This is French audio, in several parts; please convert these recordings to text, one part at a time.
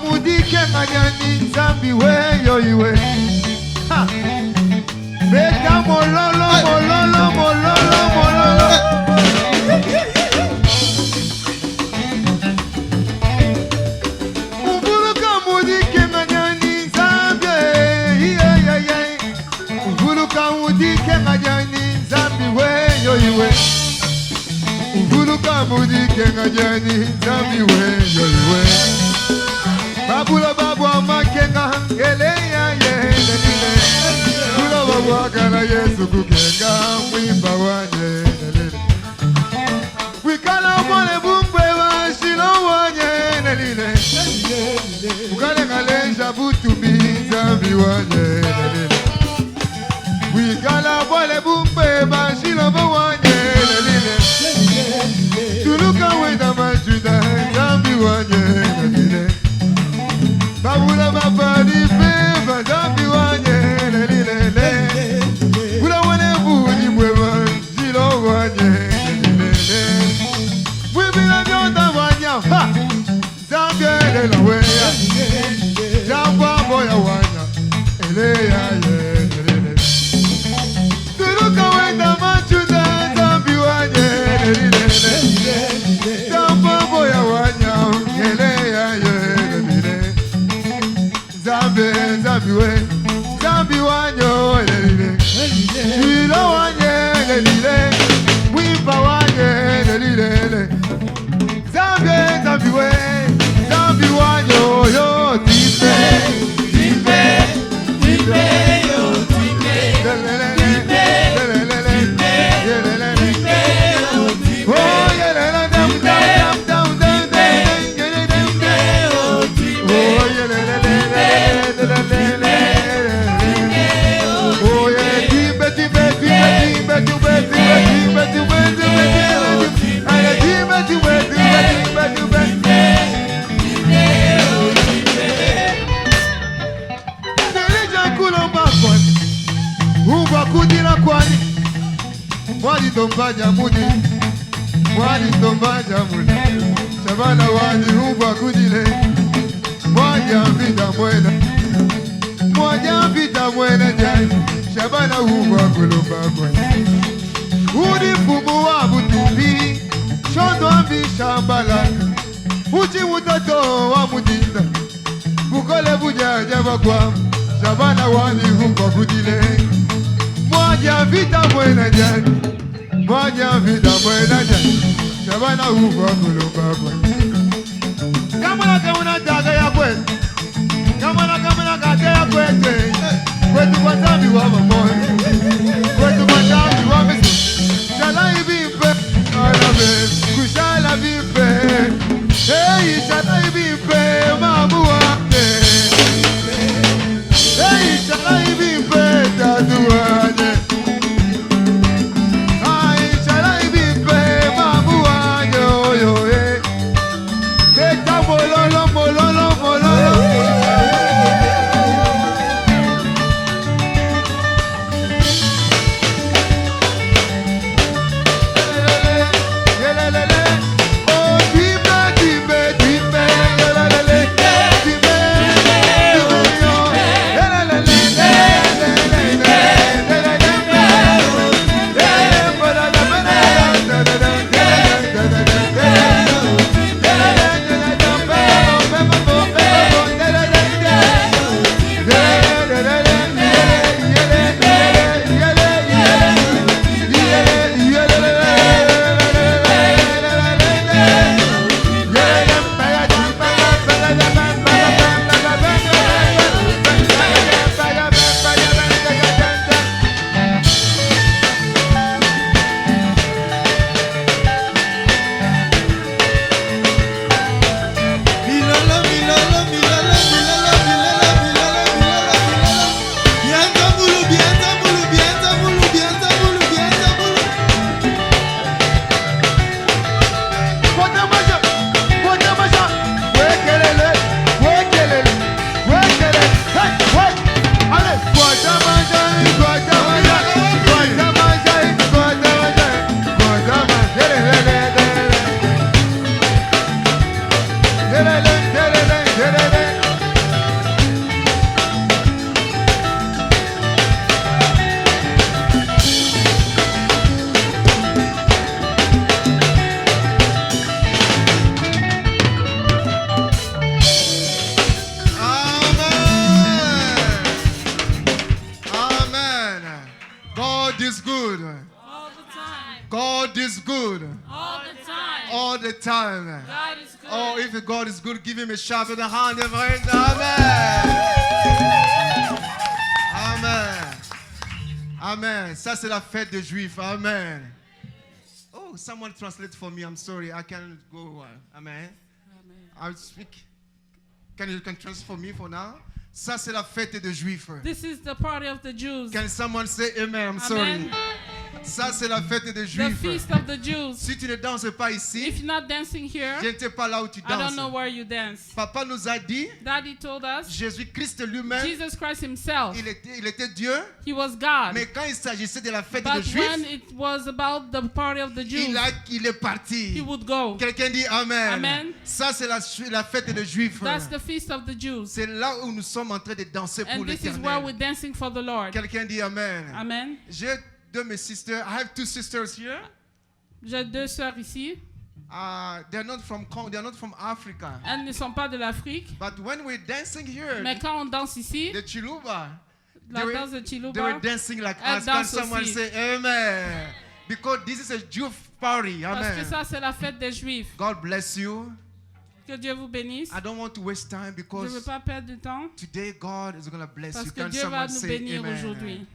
mudike manyani zambi weyo iwe. Beka mololo mololo mololo mololo. Uvuluka mudike manyani zambi uvuluka mudike manyani zambi weyo iwe. Uvuluka mudike manyani zambi weyo iwe. Babula babu amakenga eleya yelele. Bula babu akana Yesu kukenga mwimba wanye lele. Wikala mole bumbe wa shilo wanye lele. Ukale ngaleja butumbi zambi wanye lele. Wikala mole bumbe wa shilo wanye lele. Tuluka wenda majuda zambi wanye lele. Babula babadi beba zambi wanye lelele. Bula wane budi mwema jilo wanye lelele. Mwibila nyota wanya ha zambi lela weya. Jamba boya wanya eleya lelele. Turuka wenda machuda zambi wanye lelele. Jamba boya wanya eleya lelele. Zambi we, zambi wanyo lelile. Shilo wanye lelile, mwimba wanye lelile. Zambi we, zambi wanyo yo tipe, tipe, tipe yo tipe. Lelele, lelele, lelele, tipe. Oh lelele, dam dam dam dam dam. Oh lelele. Oh yeah, timbe timbe timbe timbe timbe timbe Mwadi tombaja mudi, mwadi tombaja mudi. Shabana wadi huba kudile, mwadi ambita mwena, mwadi ambita mwena jai. Shabana huba kulumba mwena. Udi fumu wa butumbi, shondo ambi shambala. Uchi mutato wa mudinda, bukole bujaja bakwa. Shabana wadi huba kudile, mwadi ambita mwena jai. Moja vida buena ya, Shabana huwa kulumba buena. Kamana daga ya kwe, kamana kate ya kwete. Kwetu kwa zambi wa mamoe, kwetu kwa zambi wa misu. Shala ibimpe, alabe, kushala bimpe. Hey, shala ibimpe, mamu wate. Hey, shala ibimpe, tatuane. God is good All the time. all the time. God is good. Oh, if God is good, give him a shout of the hand. Amen. Amen. Amen. Ça, c'est la fête des Juifs. Amen. Oh, someone translate for me. I'm sorry. I can't go. Amen. I'll speak. Can you translate for me for now? Ça, c'est la fête des Juifs. This is the party of the Jews. Can someone say amen? I'm sorry. Amen. Ça, c'est la fête des The Juifs. feast of the Jews. Si tu ne danses pas ici, If you're not dancing here, je n'étais pas là où tu I don't know danses. where you dance. Papa nous a dit, Daddy told us Jésus-Christ lui-même, Jesus Christ himself, il était Dieu, he was God. mais quand il s'agissait de la fête des But when Juifs, it was about the party of the Jews, il est he parti. would go. Quelqu'un dit Amen. Amen. Ça, c'est la fête des Juifs. That's the feast of the Jews. C'est là où nous sommes en train de danser pour And this is where we're l'éternel. dancing for the Lord. Quelqu'un dit Amen. Amen. J'ai deux de mes sisters. I have two sisters here. J'ai deux sœurs ici. They're not from Africa. Elles ne sont pas de l'Afrique. But when we're dancing here, Mais quand on danse ici, the Chiluba, la danse de they were Chiluba, dancing like elles us. Can dansent someone aussi. say Amen? Because this is a Jew party. Parce que Amen. ça, c'est la fête des Juifs. God bless you. Que Dieu vous bénisse. I don't want to waste time Je ne veux because pas perdre du temps. today God is going to bless Parce you. que Can Dieu va someone nous say bénir Amen? aujourd'hui.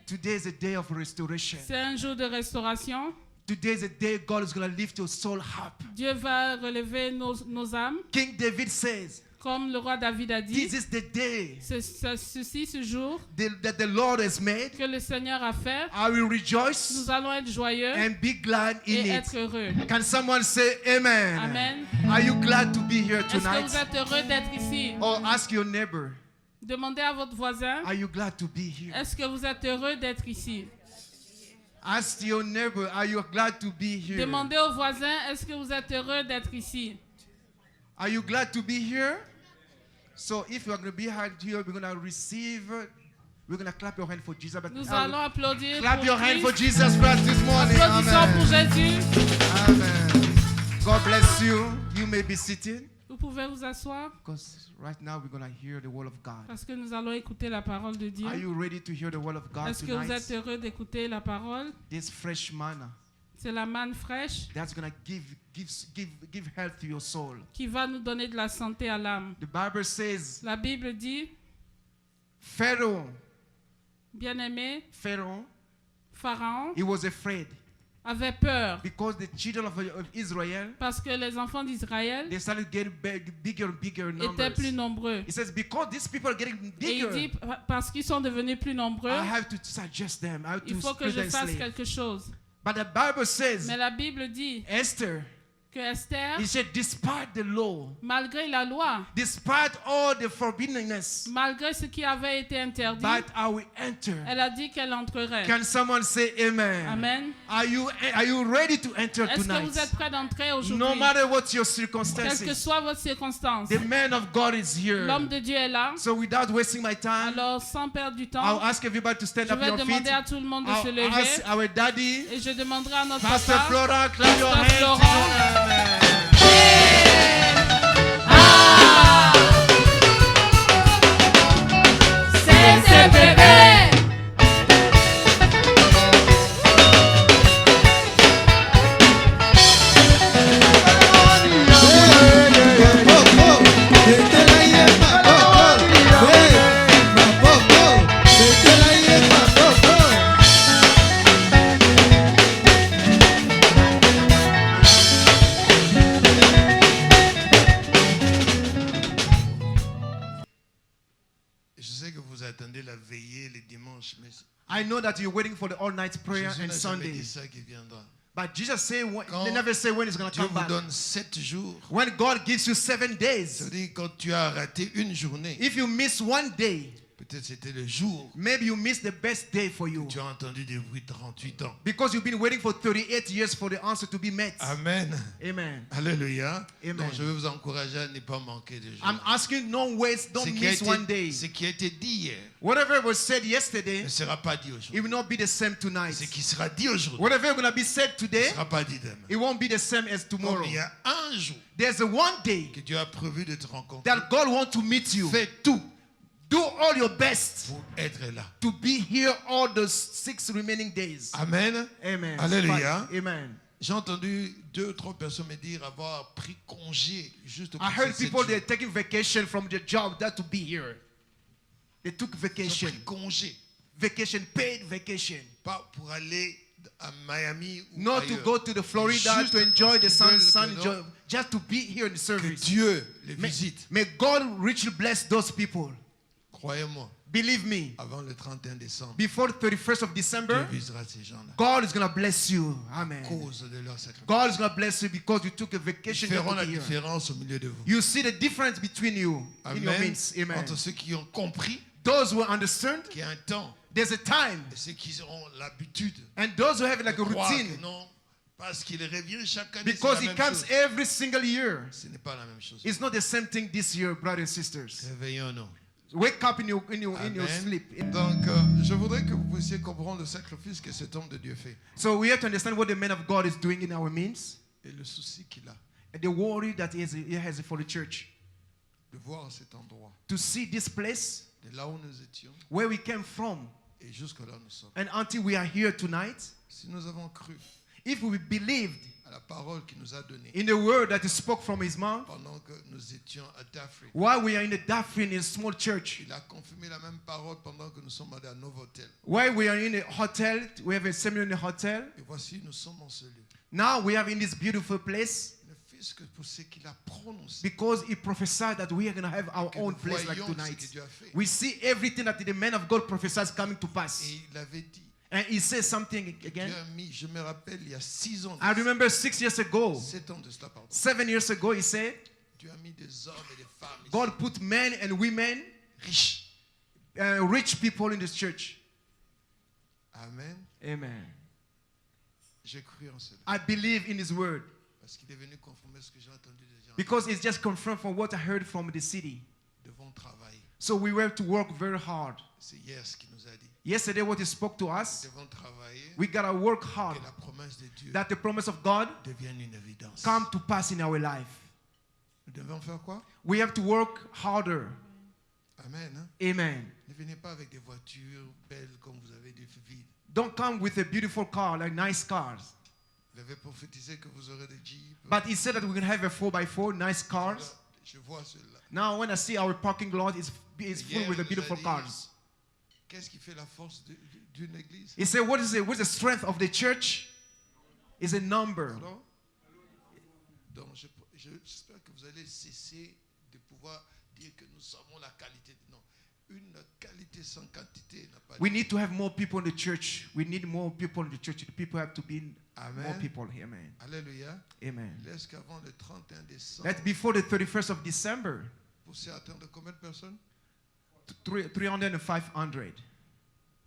Today is a day of restoration. C'est un jour de restauration. Today is a day God is going to lift your soul up. Dieu va relever nos âmes. King David says, Comme le roi David a dit, this is the day ceci, ce jour that the Lord has made. que le Seigneur a fait, I will rejoice nous allons être joyeux and be glad in et it. être heureux. Can someone say Amen? Amen. Are you glad to be here Est-ce que tonight? vous êtes heureux d'être ici? Or ask your neighbor, Demandez à votre voisin, are you glad to be here? est-ce que vous êtes heureux d'être ici? Ask your neighbor, are you glad to be here? Demandez au voisin, est-ce que vous êtes heureux d'être ici? Are you glad to be here? So if you are going to be here, we're going to receive, we're going to clap your hand for Jesus. But Nous allons applaudir clap pour your hand for Christ. Jesus Christ this morning. Applaudissons pour Amen. Jésus. Amen. God bless you. You may be seated. Vous pouvez vous asseoir Because right now we're going to hear the word of God. parce que nous allons écouter la parole de Dieu. Are you ready to hear the word of God Est-ce que vous êtes tonight? heureux d'écouter la parole? This fresh manna C'est la manne fraîche that's going to give health to your soul. qui va nous donner de la santé à l'âme. The Bible says, La Bible dit, Pharaoh, bien-aimé, Pharaoh, Pharaon he was afraid avait peur because the children of Israel, parce que les enfants d'Israël they started getting bigger and bigger étaient numbers. plus nombreux. He says, because these people are getting Et il bigger, dit, parce qu'ils sont devenus plus nombreux, I have to suggest them. I have il to faut que put je them fasse slave. quelque chose. But the Bible says, Mais la Bible dit Esther, que Esther, he said, despite the law, malgré la loi, despite all the forbiddenness, malgré ce qui avait été interdit, but I will enter. elle a dit qu'elle entrerait. Can someone say amen? Amen. Are you ready to enter Est-ce que vous tonight? êtes prêts d'entrer aujourd'hui? No matter what your Quelles que circumstances, soient vos circonstances, the man of God is here. l'homme de Dieu est là. So without wasting my time, Alors, sans perdre du I'll temps, ask everybody to stand je up vais your feet. demander à tout le monde de se I'll ask lever our daddy, et je demanderai à notre Pastor papa, Flora, clap your Pasteur hands. Florent. Amen. C'est bébé. Je sais que vous attendez la veillée les dimanches, mais I know that you're waiting for the all-night prayer Jésus and n'a jamais Sunday. dit ça qui viendra. But Jesus say Quand they never say when it's going to Dieu come vous back. donne 7 jours. When God gives you 7 Ça days, veut dire quand tu as raté une journée, if you miss one day, peut-être c'était le jour maybe you miss the best day for you. où tu as entendu des bruits 38 ans. Because you've been waiting for 38 years for the answer to be met. Amen. Amen. Alléluia. Amen. Donc je vais vous encourager à ne pas manquer de jour. I'm asking, don't waste, don't miss one day. Ce qui a été dit hier Whatever was said yesterday, ne sera pas dit aujourd'hui. it will not be the same tonight. Ce qui sera dit aujourd'hui Whatever is going to be said ne today, sera pas dit demain. it won't be the same as Comme tomorrow. il y a un jour There's a one day que Dieu a prévu de te rencontrer. that God wants to meet you. Fais tout Do Do all your best pour être là. to be here all the 6 remaining days. Amen. Amen. Alléluia. Amen. J'ai entendu 2 ou 3 personnes me dire avoir pris congé juste pour I heard ces people 7 they're jours. taking vacation from their job that to be here. They took Ils ont vacation. pris congé. Vacation, paid vacation. Pas pour aller à Miami ou Not to ailleurs. go to the Florida Juste to enjoy the parce sun, qu'ils sun veulent que enjoy, just to be here in the que service. Dieu les May, visite. may God richly bless those people. Croyez-moi, Believe me, avant le 31 décembre, before the 31st of Dieu December, visera ces gens-là. God is going to bless you. Amen. À cause de leur sacrifice. God is going to bless you because you took a Ils vacation feront to la be here. différence au milieu de vous. You see the difference between you in your Amen. midst. Amen. Entre ceux qui ont compris Those who understand, qu'il y a un temps there's a time. et ceux qui auront l'habitude And those who have like de a croire que routine, non, parce qu'il revient chaque année, c'est because la he même comes chose. every single year. Ce n'est pas la même chose. It's not the same thing this year, brothers and sisters. Réveillons-nous. Wake up in your Amen. sleep. Donc, je voudrais que vous puissiez comprendre le sacrifice que cet homme de Dieu fait So we have to understand what the man of God is doing in our midst, et le souci qu'il a and the worry that he has for the church. de voir cet endroit, To see this place de là où nous étions where we came from, et jusque là où nous sommes. and until we are here tonight, Si nous avons cru if we believed à la parole qu'il nous a donnée in the word that is spoke from his mouth, pendant que nous étions à Dafri, while we are in the Dafrin, in a small church, il a confirmé la même parole pendant que nous sommes allés à Novotel. while we are in a hotel, we have a seminar in a hotel. Et voici, nous sommes en ce lieu. Now we are in this beautiful place Ne fût-ce que pour ce qu'il a prononcé. because he prophesied that we are going to have our Que own nous place like voyons ce tonight. que Dieu a fait. We see everything that the man of God prophesies coming to pass. Et il avait dit, And he says something again. Dieu a mis, je me rappelle, il y a 6 ans, I remember 6 years ago, 7 ans de cela, pardon. 7 years ago, he said, Dieu a mis des hommes et des femmes ici, God put men and women, riches. rich people in this church. Amen. Amen. J'ai cru en cela. I believe in his word Parce qu'il est venu confirmer ce que j'ai entendu des gens. because it's just confirmed from what I heard from the city. Nous devons travailler. So we were to work very hard. C'est hier ce qu'il nous a dit. Yesterday, what he spoke to Nous us, devons travailler. we got to work hard Que la promesse de Dieu that the promise of God devienne une évidence. come to pass in our life. Nous devons faire quoi? We have to work harder. Amen. Hein? Amen. Ne venez pas avec des voitures belles comme vous avez des vides. Don't come with a beautiful car, like nice cars. Vous avez prophétisé que vous aurez des jeeps. But he said that we're going to have a 4x4, nice Là, cars. je vois cela. Now, when I see our parking lot, it's full Hier, with the vous beautiful avez dit, cars. Qu'est-ce qui fait la force d'une église? He said, what is it? What's the strength of the church? Is a number. Pardon? Donc, j'espère que vous allez cesser de pouvoir dire que nous savons la qualité. Non. Une qualité sans quantité n'a pas de We need to have more people in the church. We need more people in the church. The people have to be more Amen. people. Amen. Alléluia. Amen. Laisse qu'avant le 31 décembre, That before the 31st of December, vous savez atteindre combien de personnes? 300 and 500.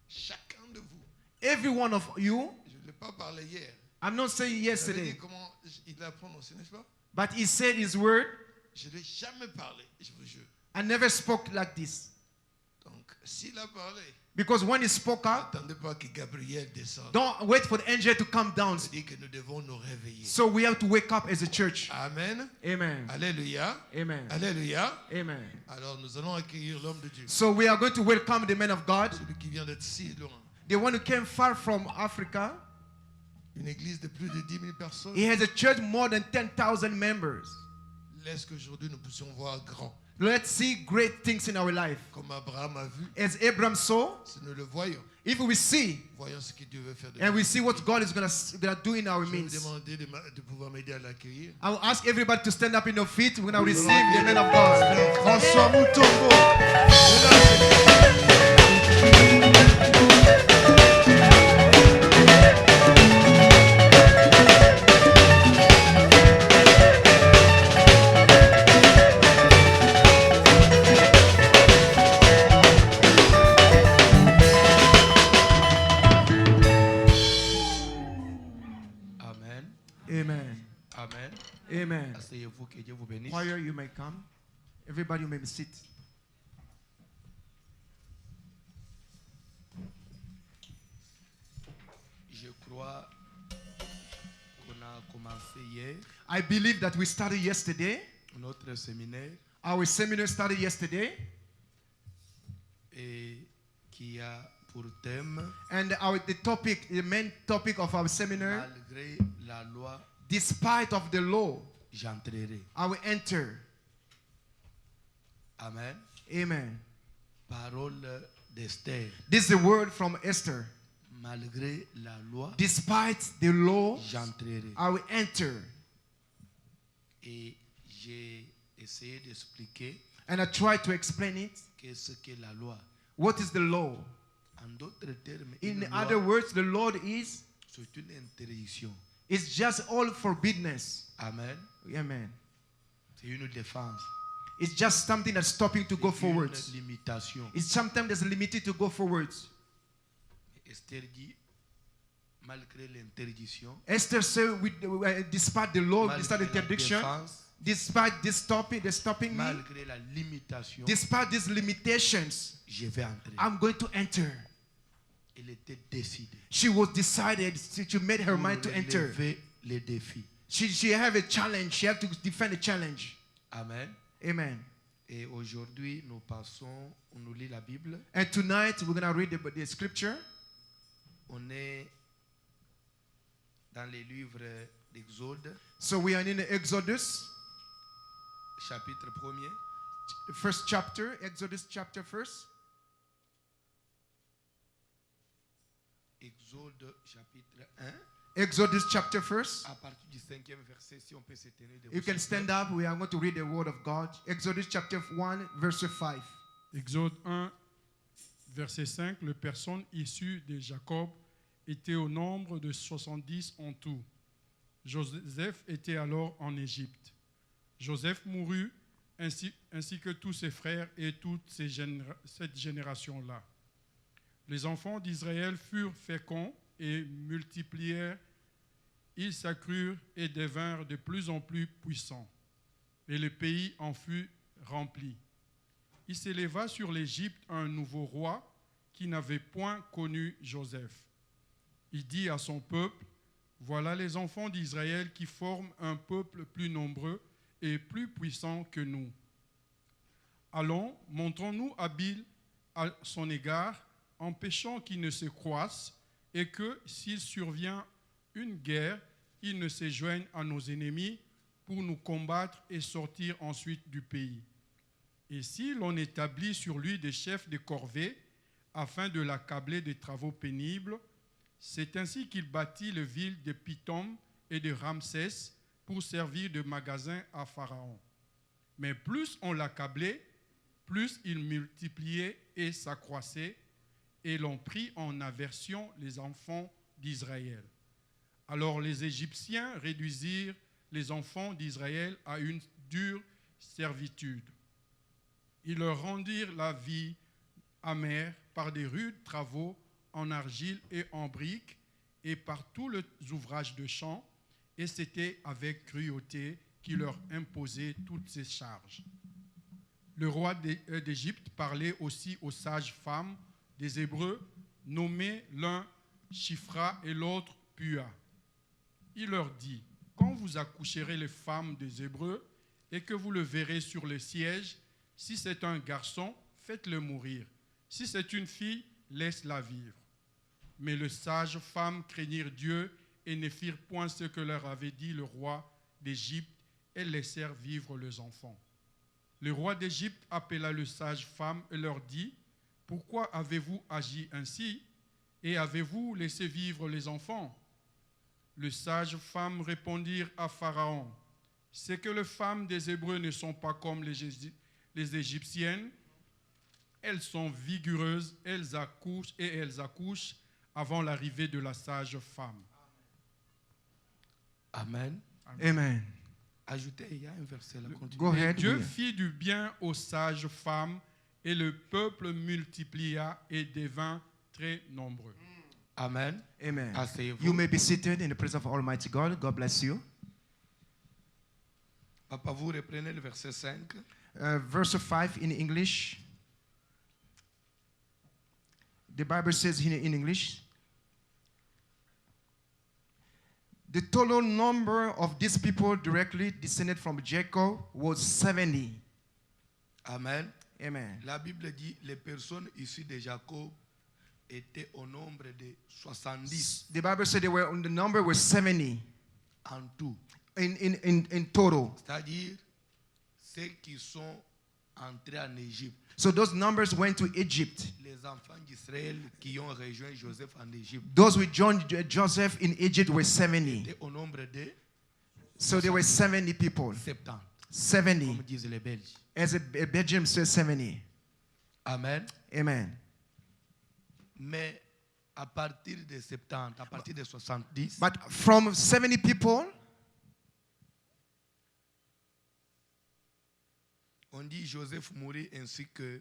Chacun de vous. Every one of you, Je ne l'ai pas parlé hier. I'm not saying Vous avez yesterday, dit comment il l'a prononcé, n'est-ce pas? but he said his word. Je ne l'ai jamais parlé, je vous jure. I never spoke like this. Donc, s'il a parlé, Because when he spoke up, n'attendez pas que Gabriel descende. don't wait for the angel to come down. C'est-à-dire que nous devons nous réveiller. So we have to wake up as a church. Amen. Amen. Alléluia. Amen. Alléluia. Amen. Alors, nous allons accueillir l'homme de Dieu. So we are going to welcome the man of God, Celui qui vient d'être si loin. the one who came far from Africa. Une église de plus de 10 000 personnes. He has a church more than 10,000 members. Laisse qu'aujourd'hui nous puissions voir grand. Let's see great things in our life. Comme Abraham a vu, As Abraham saw, si nous le voyons, if we see voyons ce que Dieu veut faire de and nous. we see what God is going to do in our Je vais vous midst, demander de pouvoir m'aider à l'accueillir. I will ask everybody to stand up in your feet. We're going to receive the man of God. François Moutombo. Amen. Amen. Amen. Amen. Asseyez-vous, que Dieu vous bénisse. Choir, you may come. Everybody, you may be seated. Je crois qu'on a commencé hier I believe that we started yesterday. notre séminaire Our seminar started yesterday. et qui a pour thème And the main topic of our seminar, malgré la loi, despite of the law, j'entrerai. I will enter. Amen. Amen. Parole d'Esther. This is the word from Esther. Malgré la loi, Despite the law, j'entrerai. I will enter. Et j'ai essayé d'expliquer And I tried to explain it. qu'est-ce que la loi. What is the law? En d'autres termes, In une other loi, words, the law is c'est une interdiction. it's just all forbiddness. Amen. Amen. C'est une défense. It's just something that's stopping to go C'est forwards. une limitation. It's sometimes that's limited to go forwards. Esther dit, malgré l'interdiction, Esther said, despite the law, malgré despite the la interdiction, défense, despite this topic, they're stopping me, malgré la limitation, despite these limitations, je vais entrer. I'm going to enter. Elle était décidée. She was decided, she made her Pour mind to enter. relever les défis. She had a challenge, she had to defend a challenge. Amen. Amen. Et aujourd'hui, nous passons, on nous lit la Bible. And tonight, we're going to read the scripture. On est dans les livres d'Exode, So we are in the Exodus, chapitre 1er. first chapter, Exodus chapter 1st. Exode chapitre 1. Exodus chapter 1st. À partir du 5e verset, si on peut se tenir debout. You can stand up. We are going to read the word of God. Exodus chapter 1, verse 5. Exode 1, verset 5, les personnes issues de Jacob étaient au nombre de 70 en tout. Joseph était alors en Égypte. Joseph mourut ainsi que tous ses frères et toute cette génération-là. Les enfants d'Israël furent féconds et multiplièrent. Ils s'accrurent et devinrent de plus en plus puissants. Et le pays en fut rempli. Il s'éleva sur l'Égypte un nouveau roi qui n'avait point connu Joseph. Il dit à son peuple, « Voilà les enfants d'Israël qui forment un peuple plus nombreux et plus puissant que nous. Allons, montrons-nous habiles à son égard, empêchons qu'il ne se croisse et que, s'il survient une guerre, il ne se joigne à nos ennemis pour nous combattre et sortir ensuite du pays. Et si l'on établit sur lui des chefs de corvée, afin de l'accabler des travaux pénibles, c'est ainsi qu'il bâtit les villes de Pithom et de Ramsès pour servir de magasin à Pharaon. Mais plus on l'accablait, plus il multipliait et s'accroissait, et l'on prit en aversion les enfants d'Israël. Alors les Égyptiens réduisirent les enfants d'Israël à une dure servitude. Ils leur rendirent la vie amère par des rudes travaux en argile et en briques et par tous les ouvrages de champ, et c'était avec cruauté qu'il leur imposait toutes ces charges. Le roi d'Égypte parlait aussi aux sages femmes des Hébreux, nommés l'un Shifra et l'autre Pua. Il leur dit, quand vous accoucherez les femmes des Hébreux et que vous le verrez sur le siège, si c'est un garçon, faites-le mourir. Si c'est une fille, laisse-la vivre. Mais les sages femmes craignirent Dieu et ne firent point ce que leur avait dit le roi d'Égypte et laissèrent vivre les enfants. Le roi d'Égypte appela les sages femmes et leur dit, « Pourquoi avez-vous agi ainsi et avez-vous laissé vivre les enfants ?» Les sages femmes répondirent à Pharaon, « C'est que les femmes des Hébreux ne sont pas comme les Égyptiennes. Elles sont vigoureuses, elles accouchent avant l'arrivée de la sage femme. » Amen. Amen. Ajoutez, il y a un verset là. Continue. Go ahead. Dieu fit du bien aux sages femmes et le peuple multiplia et devint très nombreux. Amen. Amen. Asseyez-vous. You may be seated in the presence of Almighty God. God bless you. Papa, vous reprenez le verset 5. Verse 5 in English. The Bible says here in English, the total number of these people directly descended from Jacob was 70. Amen. Amen. La Bible dit les personnes issues de Jacob étaient au nombre de 70 The Bible said the number was 70 en tout. in total. C'est-à-dire ceux qui sont entrés en Égypte. So those numbers went to Egypt. Les enfants d'Israël qui ont rejoint Joseph en Égypte Those who joined Joseph in Egypt were 70. étaient au nombre de So there were 70 people. 70, 70. comme disent les Belges. As a Belgium says 70. Amen. Amen. Mais à partir de 70, à partir de 70, But from 70 people, on dit Joseph mourut ainsi que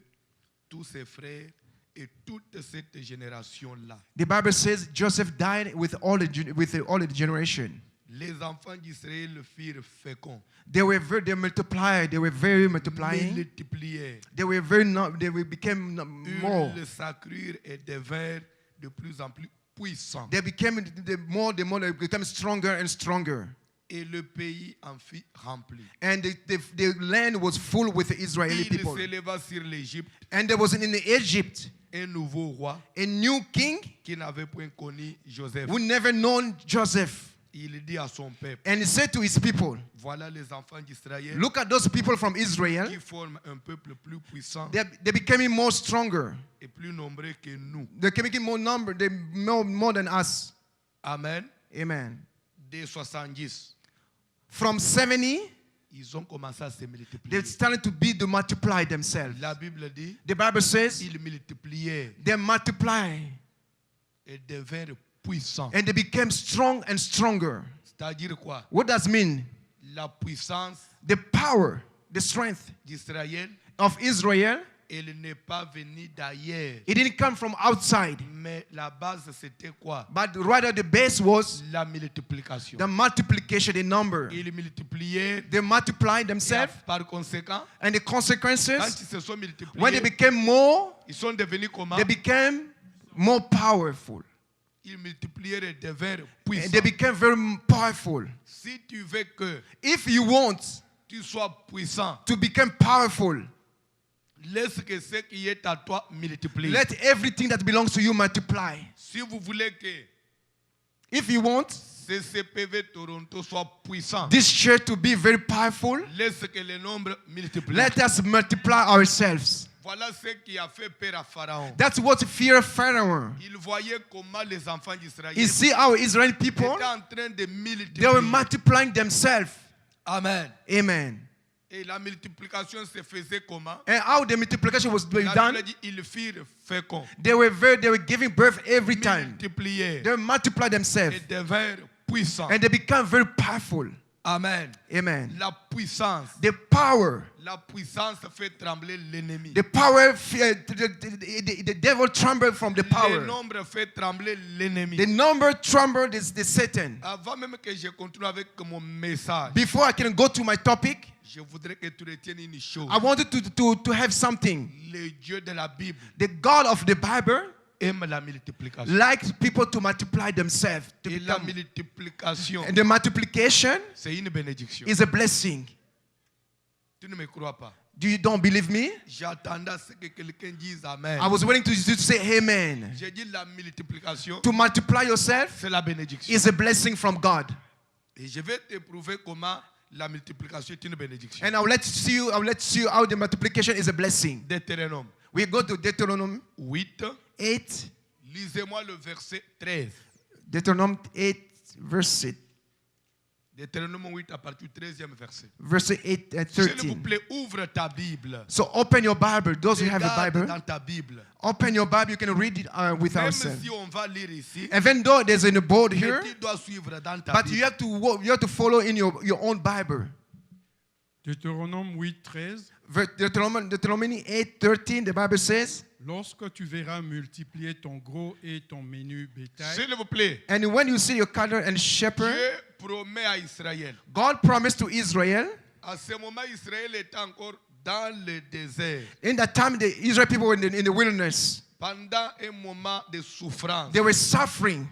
tous ses frères et toute cette génération-là. the Bible says Joseph died with all the generation. Les enfants d'Israël firent féconds, They multiplied. They were very multiplying. multiplièrent. They became more. Ils s'accrurent et devinrent de plus en plus puissants. They became more they became stronger and stronger. Et le pays en fut rempli. And the land was full with the Israeli Il people. s'éleva sur l'Égypte And there was in Egypt un nouveau roi a new king qui n'avait point connu Joseph. who never known Joseph. Il dit à son peuple, And he said to his people, voilà les enfants d'Israël look at those people from Israel. qui forment un peuple plus puissant They becoming more stronger. et plus nombreux que nous. They're making more number. They more than us. Amen. Amen. Dès 70, From 70, ils ont commencé à se multiplier. they're starting to multiply themselves. La Bible dit, The Bible says ils multipliaient they multiply et devinrent puissants. and they became strong and stronger. C'est-à-dire quoi? What does it mean? La puissance The power, the strength d'Israël, of Israel, elle n'est pas venue d'ailleurs. it didn't come from outside, Mais la base, c'était quoi? but rather the base was La multiplication. the multiplication, the number. Ils multipliaient. They multiplied Et themselves, par conséquent, and the quand consequences, ils se sont when they multipliés, became more, ils sont devenus comment? they became more powerful. Ils multiplièrent et devinrent And puissants. they became very powerful. Si tu veux que If you want tu sois puissant, to become powerful, laisse que ce qui est à toi multiplie. let everything that belongs to you multiply. Si vous voulez que If you want CCPV Toronto soit puissant, this church to be very powerful, laisse que le nombre multiplie. let us multiply ourselves. Voilà ce qui a fait peur à Pharaon. That's what fear of Pharaoh. Il voyait comment les enfants d'Israël You see our Israeli people, étaient en train de they were multiplier. multiplying themselves. Amen. Amen. Et la multiplication se faisait comment? And how the multiplication was La done, Bible dit ils firent féconds, they were giving birth every time. multiplièrent They multiplied themselves. et devinrent puissants. And they become very powerful. Amen. Amen. La puissance The puissance fait trembler l'ennemi. the devil trembled from the Le power. nombre fait trembler l'ennemi. The number trembled is the Satan. Avant même que je continue avec mon message, Before I can go to my topic, je voudrais que tu retiennes une chose. I wanted to have something. Le Dieu de la Bible The God of the Bible aime la multiplication. likes people to multiply themselves. To Et la become, multiplication, and the multiplication c'est une bénédiction. is a blessing. Tu ne me crois pas. You don't believe me? J'attendais à ce que quelqu'un dise Amen. I was waiting to say amen. J'ai dit la multiplication, To multiply yourself c'est la bénédiction. is a blessing from God. Et je vais te prouver comment la multiplication est une bénédiction. And I'll let you how the multiplication is a blessing. Deutéronome We go to Deuteronomy 8. 8. Lisez-moi le verset 13. Deuteronomy 8, verse 8. Deutéronome 8 à partir du 13e verset. Verse 8 and S'il vous 13. plaît, ouvre ta Bible. So open your Bible. Those who have a Regarde Bible, dans ta Bible. open your Bible. You can read it with Même ourselves. si on va lire ici, Even though there's a board mais here, tu dois suivre dans ta but Bible. you have to follow in your own Bible. Deutéronome 8, 13. Deuteronomy 8, 13, the Bible says, Lorsque tu verras multiplier ton gros et ton menu bétail, S'il vous plaît, and when you see your cattle and shepherd, Dieu promet à Israël. God promised to Israel, À ce moment, Israël était encore dans le désert. in that time the Israel people were in the wilderness. Pendant un moment de souffrance, They were suffering.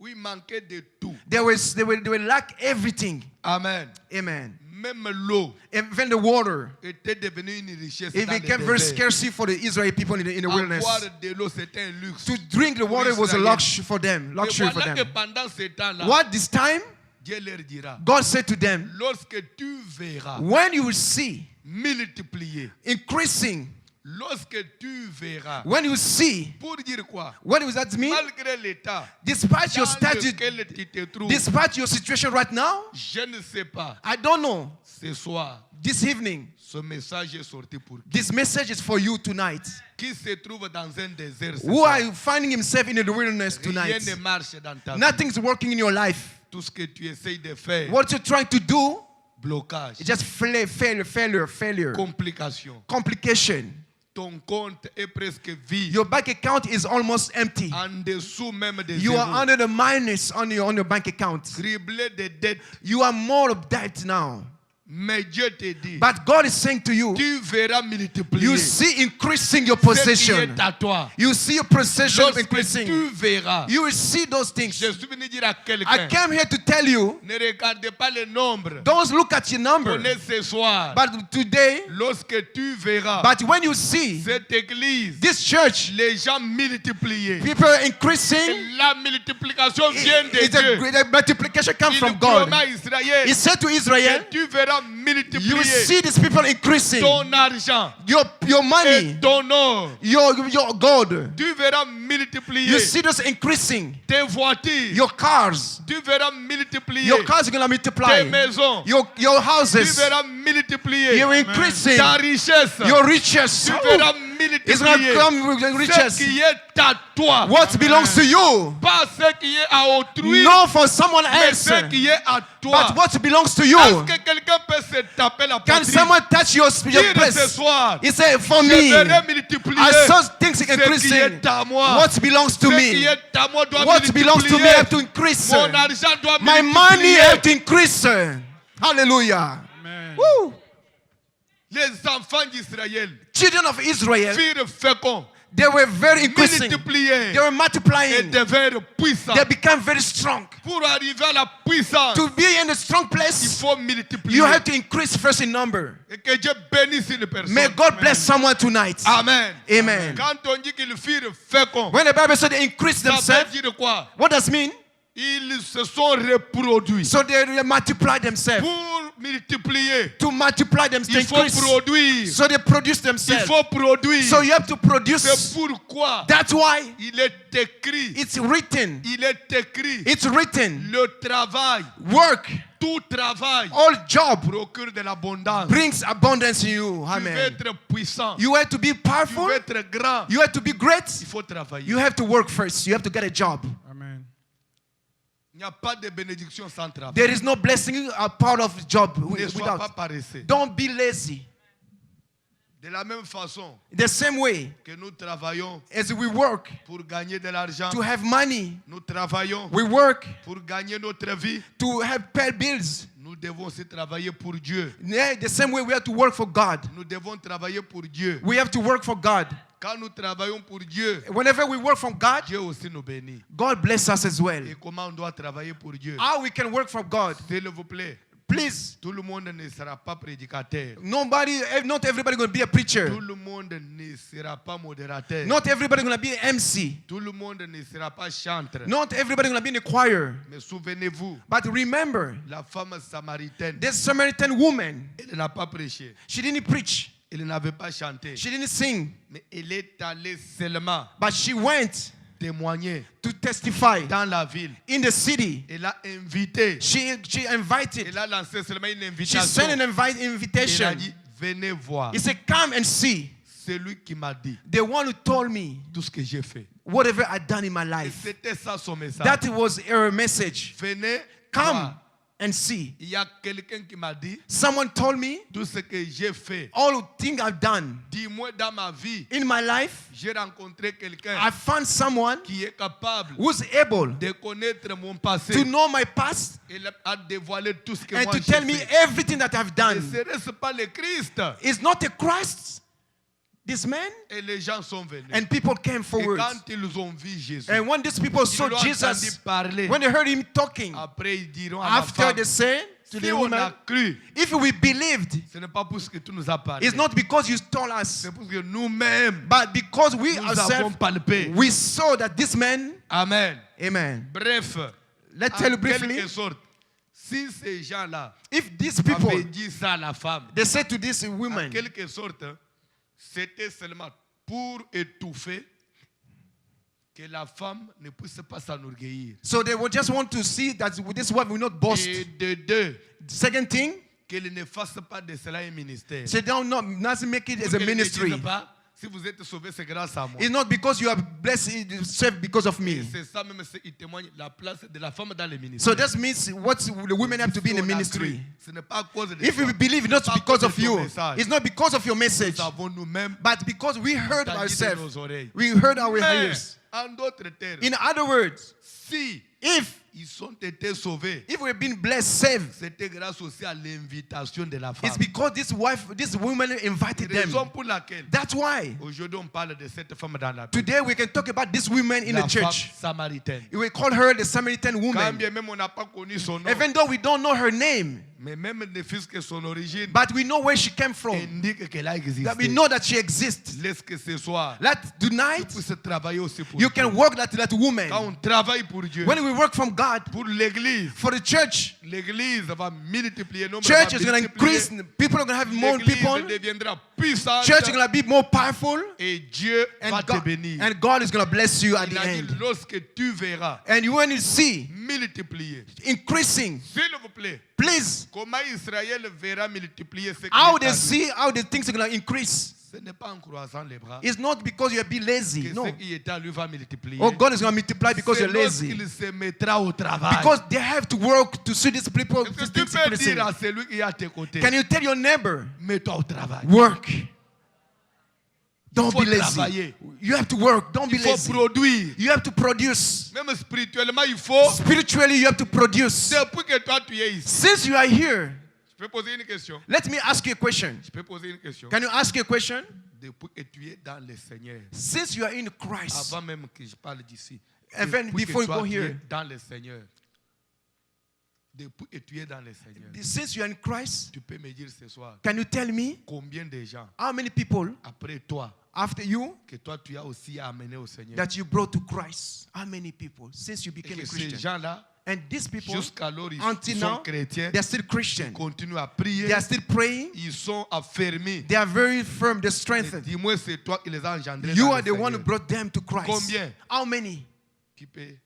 où il manquait de tout. They were lack everything. Amen. Amen. Même l'eau Even the water, était devenue une richesse it dans le became very désert. scarce for the Israeli people in the wilderness. Avoir de l'eau, c'était un luxe. To drink the water was a luxury for them. Et Luxury for voilà que them. pendant ce temps-là, What this time? Dieu leur dira, God said to them, lorsque tu verras when you will see multiplier, increasing, lorsque tu verras, when you see, pour dire quoi? what does that mean? Malgré l'état Despite your dans status, lequel tu te trouves, despite your situation right now, je ne sais pas, I don't know. ce soir, This evening, ce message est sorti pour qui? this message is for you tonight. Qui se trouve dans un désert ce Who soir? are you finding himself in the wilderness Rien tonight? ne marche dans ta vie. Nothing's working in your life. Tout ce que tu essayes de faire, What you're trying to do blocage, is just failure, complication. complication. Ton compte est presque vide. Your bank account is almost empty. En dessous même des You are zéros. under the minus on your bank account. Criblé de dettes. You are more of debt now. Mais Dieu te dit, But God is saying to you, tu verras multiplier you see increasing your ce qui possession. est à toi. You see your possession Lorsque increasing. tu verras, You will see those things. je suis venu dire à I quelqu'un, came here to tell you, ne regardez pas le nombre. don't look at your number. On est ce soir. But today, Lorsque tu verras but when you see cette église, this church, les gens multipliés, people are increasing, la multiplication vient de it's a Dieu. great multiplication comes Il from God. promet à Israël He said to Israel, que tu verras you will multiplier see these people increasing. ton argent Your et money, ton or. your gold. Tu verras multiplier You see this increasing. tes voitures. Your cars. Tu verras multiplier Your cars are going to multiply. tes maisons. Your Tu houses. verras multiplier You're increasing. ta richesse. Your riches. Tu verras It's going to multiplier come with ce riches. qui est à toi. What belongs to you? Pas ce qui est à autrui, Not for someone mais else. ce qui est à toi. But what belongs to you? Est-ce que quelqu'un peut se taper la Can poitrine? someone touch your Dire ce breast? soir, He said, for je me, verrai multiplier I saw things ce qui increasing. est à moi. What belongs to Ce qui me? est à moi doit What belongs to me multiplier. have to increase. Mon argent doit My money multiplier. have to increase. Hallelujah. Amen. Woo. Les enfants d'Israël Children of Israel, firent féconds, they were very increasing. multipliés They were et multiplying. devinrent puissants. They became very strong. Pour arriver à la puissance, To be in a strong il place, faut multiplier. you have to increase first in number. Et que Dieu bénisse une personne. May God bless someone tonight. Amen. Amen. Quand on dit qu'ils firent féconds, When the Bible said they increased ça themselves, veut dire quoi? what does it mean? Ils se sont reproduits. So they multiply themselves. Pour multiplier, To multiply them, to il faut increase. produire. So they produce Il themselves. faut produire. So you have to C'est produce. pourquoi That's why il est écrit. it's written. Il est écrit. It's written. Le travail, Work, tout travail all job procure de l'abondance. brings abundance in you. Tu veux Amen. être puissant. You have to be Tu powerful. veux être grand. You have to be great. Il faut travailler. You have to work first. You have to get a job. Amen. Il n'y a pas de bénédiction sans travail. There is no blessing a part of job Ne sois pas without. paresseux. Don't be lazy. De la même façon The same way que nous travaillons as we work pour gagner de l'argent, to have money, nous travaillons we work pour gagner notre vie. to have pay bills. Nous devons aussi travailler pour Dieu. Yeah, the same way we have to work for God. Nous devons travailler pour Dieu. We have to work for God. Quand nous travaillons pour Dieu, Whenever we work for God, Dieu aussi nous bénit. God bless us as well. Et comment on doit travailler pour Dieu? How we can work for God? S'il vous plaît, Please, tout le monde ne sera pas prédicateur. not everybody going to be a preacher. Tout le monde ne sera pas modérateur. Not everybody going to be an MC. Tout le monde ne sera pas chanteur. Not everybody going to be in a choir. Mais souvenez-vous, But remember, la femme samaritaine, this Samaritan woman, elle n'a pas prêché. she didn't preach. Elle n'avait pas chanté. She didn't sing. Mais elle est allée seulement But she went témoigner to testify dans la ville. in the city. Elle a invité. She invited. Elle a lancé seulement une She invitation. sent an Elle a invitation. dit, venez voir. He said, come and see. C'est lui qui m'a dit The one who told me tout ce que j'ai fait. whatever I done in my Et life. c'était ça son message. That was her message. Venez Come voir. and see. Il y a quelqu'un qui m'a dit Someone told me tout ce que j'ai fait. all the things I've done Dis-moi dans ma vie, in my life. j'ai rencontré quelqu'un I found someone qui est capable who's able de connaître mon passé. to know my past Il a dévoilé tout ce que and moi to j'ai tell me fait. everything that I've Ne done. serait-ce pas le Christ? Is not a Christ, this man? Et les gens sont venus. And people came Et forward. quand ils ont vu Jésus, And when these people ils saw l'ont entendu Jesus, parler. when they heard him talking, Après, ils diront à ma after femme, they said, to Si the on a woman, cru, if we believed, ce n'est pas pour ce que tu nous as parlé. it's not because you told us, C'est parce que nous-mêmes, but because we nous avons ourselves, palpé. we saw that this man, Amen. amen. Bref, Let's tell you en briefly, quelque sorte, si ces gens-là if these people, avaient dit ça à la femme, they said to this en woman, quelque sorte, c'était seulement pour étouffer que la femme ne puisse pas s'enorgueillir. so they would just want to see that this wife will not boast. Et de deux, Second thing, qu'elle ne fasse pas de cela un ministère. say down not make it as a Qu'elle ne ministry. dise pas, si vous êtes sauvés, c'est grâce à moi. It's not because you are blessed, saved because of me. C'est ça même, il témoigne la place de la femme dans le ministère. So that means what the women have to be in the ministry. Ce n'est pas à cause de If toi. we believe not Ce n'est pas because à of cause de ton you, message. it's not because of your message, Nous avons nous-mêmes but because we heard entendu de ourselves, nos oreilles. we heard our Mais, ears. en d'autres termes, In other words, si if ils ont été sauvés, we've been blessed, saved, c'était grâce aussi à l'invitation de la femme. it's because this woman invited them. Raison pour laquelle That's why aujourd'hui on parle de cette femme dans la Bible. today we can talk about this woman in La the femme church. samaritaine. We call her the Samaritan Quand woman. bien même on n'a pas connu son nom, Even though we don't know her name, mais même ne fût-ce que son origine but we know where she came from. indique qu'elle a existé. That we know that she exists. Laisse que ce soir, That tonight puisse travailler aussi pour you Dieu. can work that woman. Quand on travaille pour Dieu, When we work from God pour l'église, for the church, l'église va multiplier, le nombre church va is going to multiplier. increase. People are going to have more L'église people. deviendra puissante Church is going to be more powerful, et Dieu va te and bénir. God is going to bless you at Il the a dit, end. lorsque tu verras And when you see multiplier, increasing, s'il vous plaît, please, comment Israël verra multiplier ce how qu'il they a see how the things are going to increase. Ce n'est pas en croisant les bras It's not because you are being lazy. que No. ce qui est à lui va multiplier. Oh, God is going to multiply because C'est you're lazy. lorsqu'il se mettra au travail. Because they have to work to see these people. Est-ce que These tu things peux increasing. dire à celui qui est à tes côtés, Can you tell your neighbor, mets-toi au travail. work? Don't faut be lazy. travailler. You have to work. Don't be Il faut lazy. produire. You have to produce. Même spirituellement, il faut. Spiritually, you have to produce. Depuis que toi tu es ici, Since you are here, je peux poser une question. let me ask you a question. Je peux poser une question. Can you ask a question? Depuis que tu es dans le Seigneur, Since you are in Christ, avant même que je parle d'ici, Even depuis before que you toi go tu here. es dans le Seigneur, depuis que tu es dans le Seigneur, since you are in Christ, tu peux me dire ce soir, can you tell me combien de gens how many people après toi, after you que toi tu as aussi amené au Seigneur, that you brought to Christ? How many people since you et became que a ces Christian? gens-là, And these people, jusqu'alors ils until sont now, chrétiens, they are still Christian. ils continuent à prier, They are still praying. ils sont affermis. They are very firm. They're Et strengthened. dis-moi, c'est toi qui les as engendrés. You dans are le the one who Seigneur. brought them to Christ. Combien? How many? Qui peut,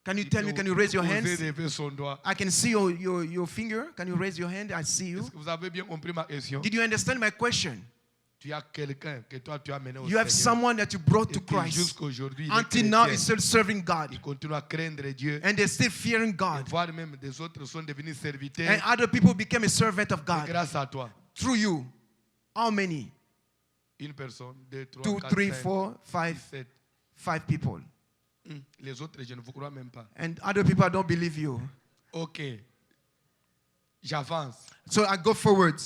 Can you qui tell peut me? Can you raise your oser hands? lever son doigt? I can see your finger. Can you raise your hand? I see you. Est-ce que vous avez bien compris ma question? Did you understand my question? Tu as quelqu'un que toi tu as amené au You have Seigneur. someone that you brought to Et puis Christ. jusqu'aujourd'hui, il est Until now, chrétien. he's still serving God. Il continue à craindre Dieu. And they're still fearing Et God. voire même des autres sont devenus serviteurs. And other people became a servant of Et God grâce à toi, through you. How many? une personne, deux, trois, 2, quatre, 3, cinq, 4, 5, six, sept. 5 people. Les autres, je ne vous crois même pas. And other people don't believe you. Ok. J'avance. So I go forward.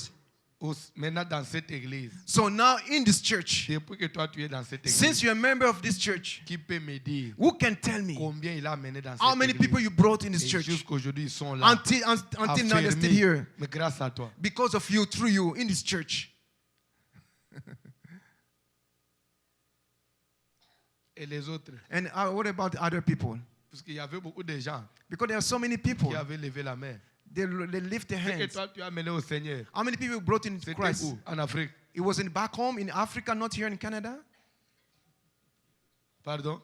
Maintenant dans cette église, So now in this church, depuis que toi tu es dans cette église, since you're a member of this church, qui peut me dire who can tell me combien il a amené dans how cette many église? people you brought in this Et church? jusqu'aujourd'hui, ils sont là. Until now, they're still affermis. here. Mais grâce à toi. Because of you, through you, in this church. Et les autres, And what about other people? parce qu'il y avait beaucoup de gens Because there are so many people. qui avaient levé la main. They lift their Ce que hands. toi tu as amené au Seigneur, How many people you brought in c'était Christ? où? En Afrique. It was back home in Africa, not here in Canada. Pardon?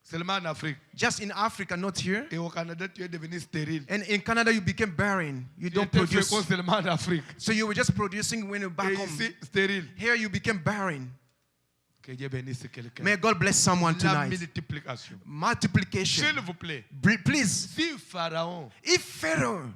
Seulement en Afrique. Just in Africa, not here. Et au Canada, tu es devenu stérile. And in Canada, you became barren. You Tu don't étais produce. fécond seulement en Afrique. So you were just producing when you're back Et home. ici, stérile. Here you became barren. Que Dieu bénisse quelqu'un. May God bless someone La tonight. multiplication. Multiplication. S'il vous plaît. Please, Si Pharaon if Pharaoh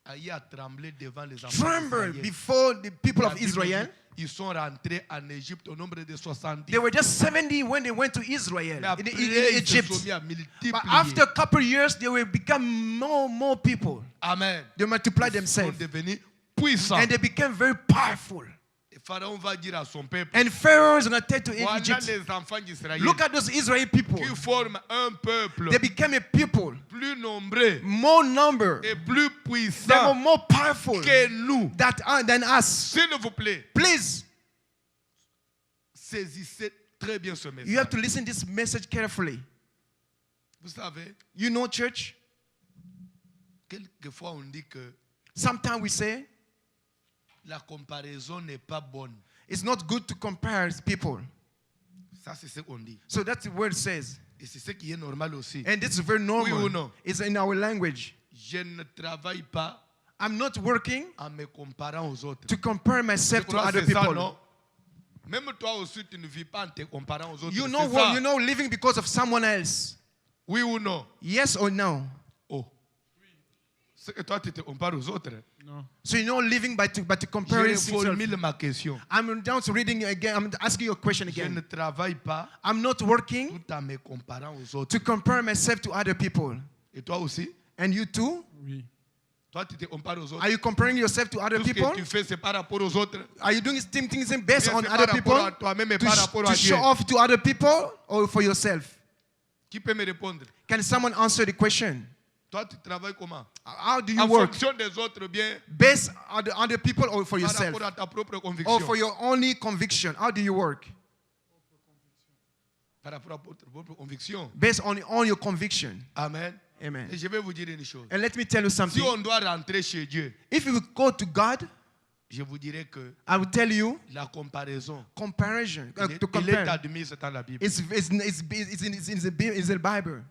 a eu à trembler devant les enfants trembled d'Israël, before the people la of Bible Israel, dit, ils sont rentrés en Égypte au nombre de 70. they were just 70 when they went to Israel, Mais après, in ils se Egypt. sont mis à multiplier. But after a couple of years, they will become more people. Amen. They multiplied Ils sont themselves. devenus puissants. And they became very powerful. Et Pharaon va dire à son peuple, And Pharaoh is going to tell to voilà Egypt, les enfants d'Israël look at those Israeli people. qui forment un peuple They became a people plus plus nombreux more number, et plus they were puissants more powerful que nous. than us. S'il vous plaît, Please, saisissez très bien ce you message. have to listen to this message carefully. Vous savez, You know, church, quelquefois on dit que sometimes we say la comparaison n'est pas bonne. it's not good to compare people. Ça, c'est ce qu'on dit. So that's the word says. Et c'est ce qui est normal aussi. And this is very Oui normal. ou non? It's in our language. Je ne travaille pas I'm not working en me comparant aux autres. to compare Je myself to crois que other c'est ça, people. non? Même toi aussi, tu ne vis pas en te comparant aux autres. You C'est know ça. what? You know, living because of someone else. Oui ou non? Yes or no? Oh. C'est que toi, tu te compares aux autres. Non. So you know, living by to Je comparing yourself. reformule ma question. I'm down to reading again. I'm asking you a question Je ne again. travaille pas I'm not working tout en me comparant aux autres. to compare myself to other people. Et toi aussi? And you too? Oui. Toi, tu te compares aux autres. Are you comparing yourself to other Tout ce people? que tu fais, c'est par rapport aux autres. Are you doing things based Bien, on c'est other par people? rapport à toi-même et par rapport To à show Dieu. off to other people or for yourself? Qui peut me répondre? Can someone answer the question? Toi, tu travailles comment? How do you En work? fonction des autres, bien Based on the other people or for par yourself? rapport à ta propre Or conviction. for your only conviction? How do you work? Par rapport à votre propre conviction. Based on your conviction. Amen. Amen. Et je vais vous dire une chose. And let me tell you Si something. on doit rentrer chez Dieu, If you go to God, je vous dirais que I will tell you la comparaison, comparison. il est To compare. admis dans la Bible. It's in the Bible.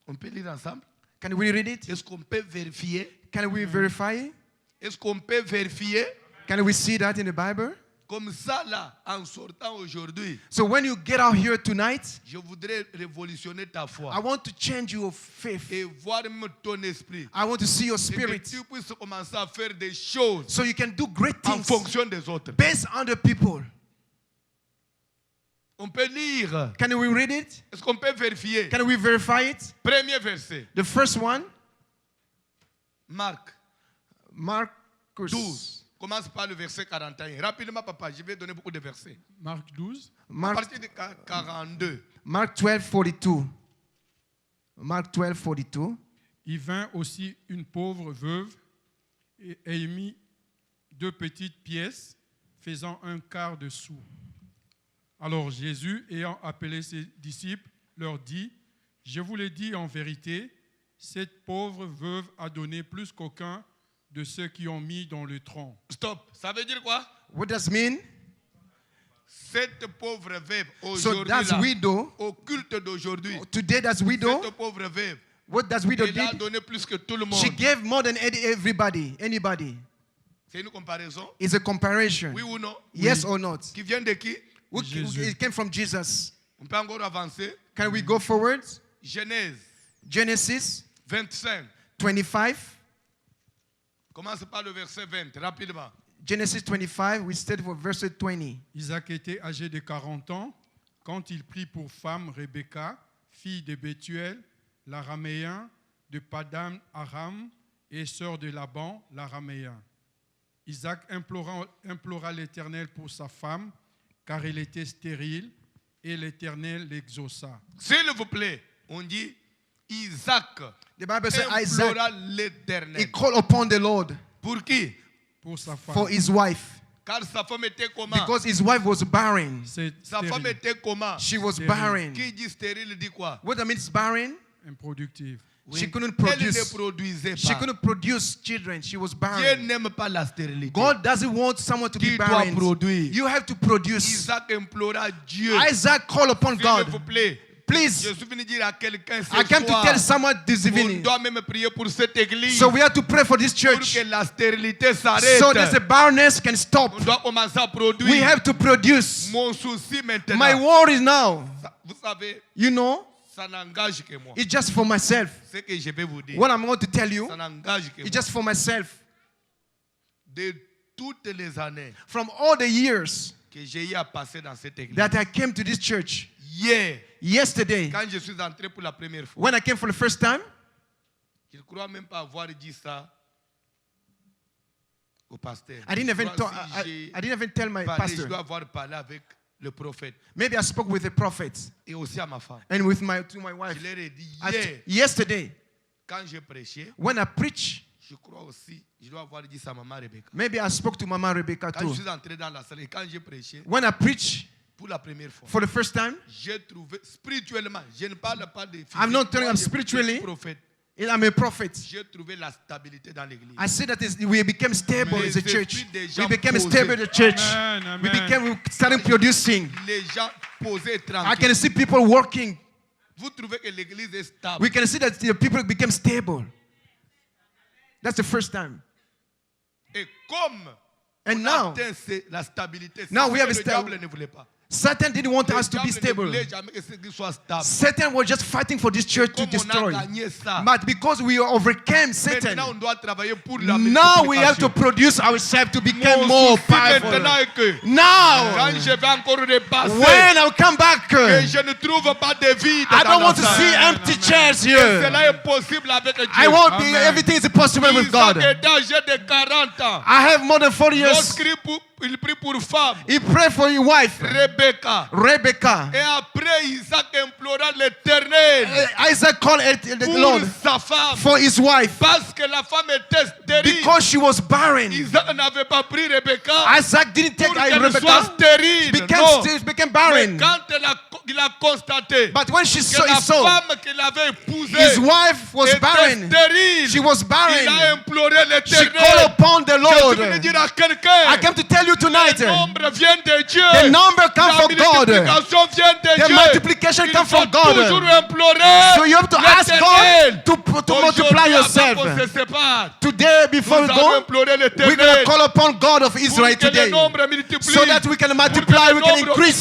On peut lire ensemble? Can we read it? Est-ce qu'on peut vérifier? Can we verify it? Est-ce qu'on peut vérifier? Can we see that in the Bible? Comme ça, là, en sortant aujourd'hui, So when you get out here tonight, je voudrais révolutionner ta I foi want to change your faith. et voir même ton esprit. I want to see your Et que spirit tu puisses commencer à faire des choses so you can do great en things fonction des autres. based on the people. On peut lire. Can we read it? Est-ce qu'on peut vérifier? Can we verify it? Premier verset. The first one, Marc Marcus 12. Commence par le verset 41. Rapidement, papa, je vais donner beaucoup de versets. Marc 12. À Mark, partir de 42. Mark 12:42. Mark 12:42. Il vint aussi une pauvre veuve et y mit 2 petites pièces faisant 1/4 de sou. Alors Jésus, ayant appelé ses disciples, leur dit, je vous le dis en vérité, cette pauvre veuve a donné plus qu'aucun de ceux qui ont mis dans le tronc. Stop. Ça veut dire quoi? What does it mean? Cette pauvre veuve, So aujourd'hui, that's là, widow. au culte d'aujourd'hui, Today, that's widow. cette pauvre veuve, What does widow elle a did? donné plus que tout le monde. She gave more than everybody, anybody. C'est une comparaison? It's a comparison. Oui ou non? Yes or not? Qui vient de qui? Jésus. It came from Jesus. On peut encore avancer. Can we go forward? Genèse Genesis 25. 25. Commence par le verset 20, rapidement. Genesis 25, we studied for verse 20. Isaac était âgé de 40 ans quand il prit pour femme Rebecca, fille de Bethuel, l'araméen, de Padan Aram et sœur de Laban, l'araméen. Isaac implora l'Éternel pour sa femme, car elle était stérile, et l'Éternel l'exauça. S'il vous plaît, on dit Isaac The Bible says Isaac, implora he l'Éternel. called upon the Lord Pour qui? Pour sa femme. for his wife. Car sa femme était comment? Because his wife was barren. C'est Sa femme stérile, était comment? She was Stérile. barren. Qui dit stérile dit quoi? What that means barren? improductive. She couldn't Elle ne produce. produisait She pas. couldn't produce children. She was Dieu barren. n'aime pas la stérilité. God doesn't want someone to be Qui doit barren. produire? You have to produce. Isaac implora Dieu. Isaac called upon S'il God. vous plaît. Please, Je suis venu dire à quelqu'un ce I came to soir, tell someone this on evening. doit même prier pour cette église So we have to pray for this pour church que la stérilité s'arrête. so that the barrenness can stop. On doit commencer à produire. We have to produce. Mon souci maintenant, My worry now, vous savez, you know, ça n'engage que moi. it's just for myself. Ce que je vais vous dire, What I'm going to tell you, ça n'engage que it's moi. just for myself. De toutes les années From all the years que j'ai eu à passer dans cette église, that I came to this church, hier, yesterday, quand je suis entré pour la première fois, when I came for the first time, je ne crois même pas avoir dit ça au pasteur. I didn't Je even crois talk, si j'ai I didn't even tell my parlé, je pastor. dois avoir parlé avec le prophète Maybe I spoke with a prophet et aussi à ma femme. and to my wife. Je leur ai dit At- hier, yesterday, quand j'ai prêché, when I preach, je crois aussi, je dois avoir dit ça à maman Rebecca. maybe I spoke to Mama Rebecca Quand too. je suis entré dans la salle et quand j'ai prêché, When I preach pour la première fois, for the first time, j'ai trouvé spirituellement, je ne parle pas de physique, I'm not telling moi, I'm je suis spiritually. prophète. I'm a prophet. J'ai trouvé la stabilité dans l'église. I say that we became stable Les as a church. esprits des We gens became posés. stable as a church. Amen, We amen. became starting producing. Les gens posés et I tranquilles. can see people working. Vous trouvez que l'église est stable. We can see that the people became stable. That's the first time. Et comme And on now, atteint la stabilité, c'est now ce we que have le a sta- diable ne voulait pas. Satan didn't want Le us to be diable ne stable. voulait jamais que l'église soit stable. Satan was just fighting for this church to Comme on destroy. a gagné ça, But because we overcame maintenant Satan, on doit travailler pour la now we have to multiplication. produce ourselves to become Mon more souci powerful. maintenant est que Now, quand je vais encore repasser when I come back, et je ne trouve pas de vide I dans don't la want to salle. see empty chairs here. Cela est possible avec Dieu. I want Amen. everything is possible with Isaac God. est âgé de 40 ans. I have more than 40 years. Il prie pour femme, He prayed for your wife, Rebecca. Rebecca. Et après, Isaac implora l'Éternel Isaac called the pour Lord sa femme. for his wife Parce que la femme était stérile. because she was barren. Isaac n'avait pas pris Rebecca Isaac didn't take pour qu'elle soit Rebecca, stérile. Non. became Mais barren. quand il a constaté But when she que saw, la he saw femme qu'il avait épousée his wife was était barren, stérile, she was il a barren. imploré She called l'Éternel. upon the Je viens de Lord. dire à quelqu'un, I came to tell you tonight, le nombre vient de Dieu. the number comes La from God. multiplication vient de The Dieu. multiplication Il comes faut from God. toujours implorer So you have to ask l'Éternel. God to multiply Aujourd'hui, avant yourself. qu'on se sépare, Today, before we nous allons go, implorer we're going to l'Éternel call upon God of pour Israel que today, le nombre multiplie, so that we can multiply, we can increase,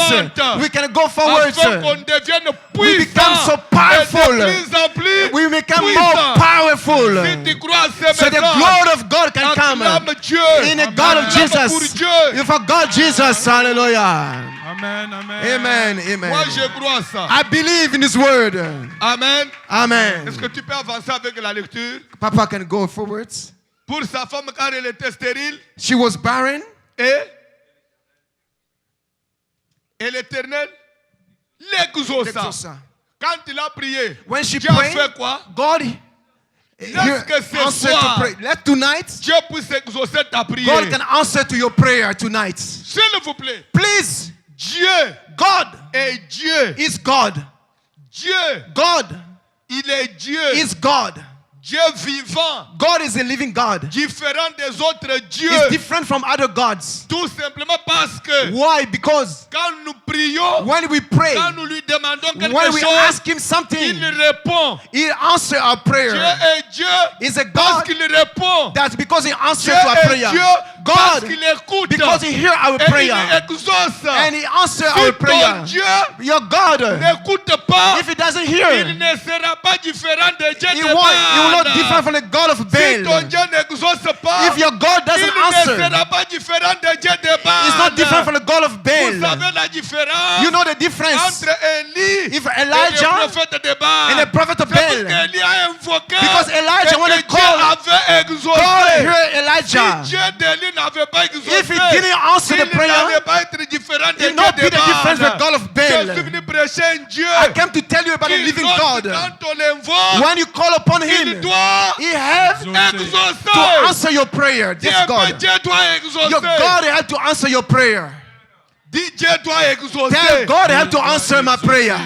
we can go forward, afin qu'on devienne we become puissant so powerful, et de plus en plus we become puissant. more powerful, Si tu crois c'est so the maintenant, glory of God can come acclame Dieu, in the God of acclame pour Jesus, Dieu. for God Jesus, hallelujah, Amen, amen. amen, Moi amen. je crois ça. I believe in His word, Amen. amen. Est-ce que tu peux avancer avec la lecture? Papa can go forwards. Pour sa femme car elle était stérile She was barren, et l'Éternel l'exauça. Exauça. Quand il a prié, When she Dieu a prayed, fait quoi? God Laisse que ce answer to soir, pray. Let tonight, Dieu puisse exaucer ta God prière. can answer to your prayer tonight. S'il vous plaît, Please, Dieu God est Dieu. is God. Dieu, God il est Dieu. is God. Dieu vivant, God is a living God. différent des autres dieux. It's different from other gods. Tout simplement parce que Why? Because quand nous prions, when we pray, quand nous lui demandons quelque when we chose, ask Him something, il répond. He answers our Dieu prayer. est Dieu He's a parce God qu'il répond. that because He Dieu answers to our est prayer, Dieu parce God, qu'il écoute. because He hears our Et il prayer exauce. and He answers Si our ton prayer. Dieu Your God, n'écoute pas, if He doesn't il hear, ne sera pas différent de Dieu He de will not Baal. differ from the God of Si ton Baal. Dieu n'exauce pas, If your God il doesn't ne answer, sera pas différent de Dieu de Baal. He's not different from the God of Vous Baal. savez la différence You know the difference entre Élie if et le Elijah prophète de Baal. and the prophet of C'est parce Baal. qu'Élie a invoqué Because Elijah, et when que he Dieu called, avait exaucé. God heard Elijah. Si Dieu d'Élie n'avait pas exaucé, If he didn't answer the il prayer, n'allait pas être différent de He Dieu not be de the difference with Baal. God of Je suis Baal. venu prêcher un Dieu I came to tell you about the qui, living lorsque God. quand on l'invoque, When you call upon il Him, doit He has exaucer. to answer your prayer. Dieu, This God. Dieu doit exaucer. Your God had to answer your prayer. Dis Dieu doit exaucer. Tell God had to answer my prayer.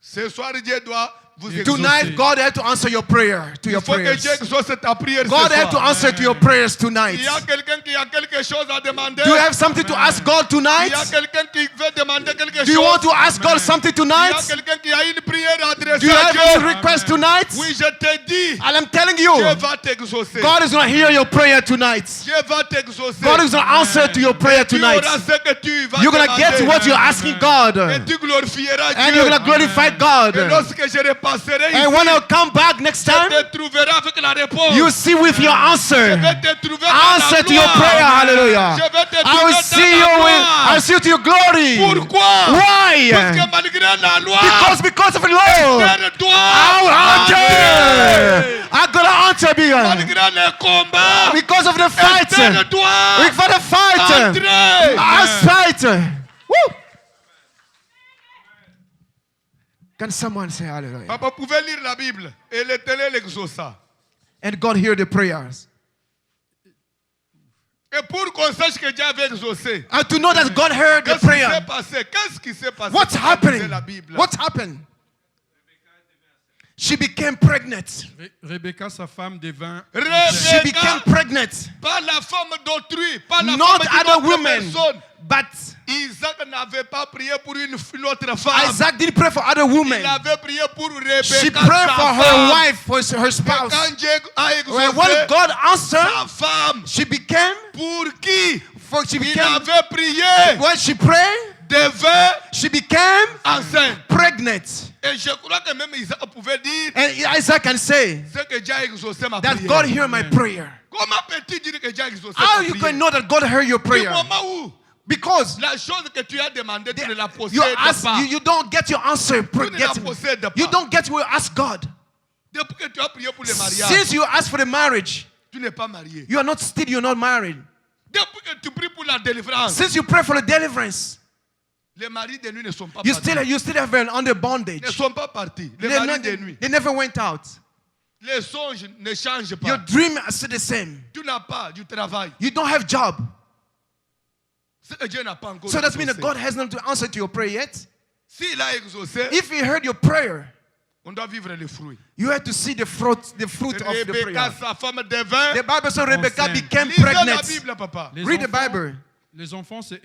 Ce soir, Dieu doit vous exaucer. Tonight, God had to answer your prayer, to your Il faut que prayers. Dieu exauce ta prière ce God had to soir. answer to your prayers tonight. Il y a quelqu'un qui a quelque chose à demander. Do you have something to ask God Il tonight? y a quelqu'un qui veut demander quelque chose. Do you want to ask God something Il y a tonight? quelqu'un qui a une prière à Do adresser you à have Dieu. any request tonight? Oui, je te dis, And I'm telling you, Dieu va t'exaucer. God is going to hear your prayer tonight. Dieu va t'exaucer. God is going to answer to your prayer Tu tonight. auras ce que tu vas You're going to get demander. what you're asking God. Et And tu glorifieras you're Dieu. going to glorify God. Et lorsque je repasserai And ici, when I come back next je time, te trouverai avec la réponse. you see with your Je answer. vais te trouver dans Answer la to your gloire. prayer. Hallelujah. Je vais te I trouver will dans see la you gloire. I'll see you to your glory. Pourquoi? Why? Parce que malgré la loi, Because of the Lord, Esther doit I'll entrer. answer. I'm going to answer Malgré les combats, because of the fight. Esther doit For the fight. entrer. I'll fight. Woo! Can someone say hallelujah? Papa pouvait lire la Bible et l'Éternel exauça. And God heard the prayers. Et pour qu'on sache que Dieu avait exaucé, And to know that God heard the qu'est-ce qui s'est prayer. passé? Qu'est-ce qui s'est passé? What's quand on happening? lisait la Bible? What's happened? She became pregnant. Rebecca, sa femme, devint She Rebecca, became pregnant. pas la femme d'autrui, pas la Not femme d'une other autre women. personne. But Isaac n'avait pas prié pour une autre femme. Isaac didn't pray for other women. Il avait prié pour Rebecca, She prayed sa for her femme. wife, for her Et spouse. quand Dieu a When exaucé God sa answered, femme, she became, pour qui she il became, avait prié, when she prayed, devait she became enceinte. pregnant. Et je crois que même Isaac pouvait dire, And Isaac can say c'est que Dieu a exaucé ma that prière. God heard my prayer. Comment peux-tu dire que Dieu a exaucé How ta you prière? can know that God heard your Du prayer? moment où Because la chose que tu as demandée, tu ne la you, possèdes ask, pas. you don't get your answer. Tu ne la Get, possèdes pas. you don't get what you ask God. Depuis que tu as prié pour le mariage, Since you ask for the marriage, tu n'es pas marié. you are not still, you're not married. Depuis que tu pries pour la délivrance, Since you pray for the deliverance, les maris de nuit ne sont pas you partis. still have been under Ne bondage. sont pas partis. Les They, maris de nuit. they never went out. Les songes ne changent Your pas. dream is still the same. Tu n'as pas du travail. You don't have job. C'est que Dieu n'a pas encore So that means that exaucé. God has not answer to your prayer yet. S'il a exaucé, If He heard your prayer, on doit vivre les fruits. you have to see the fruit of the Rebecca, prayer. sa femme devint. The Bible says Rebecca Enceinte. became Lisez la pregnant. Bible, papa. Read the Bible. Les enfants se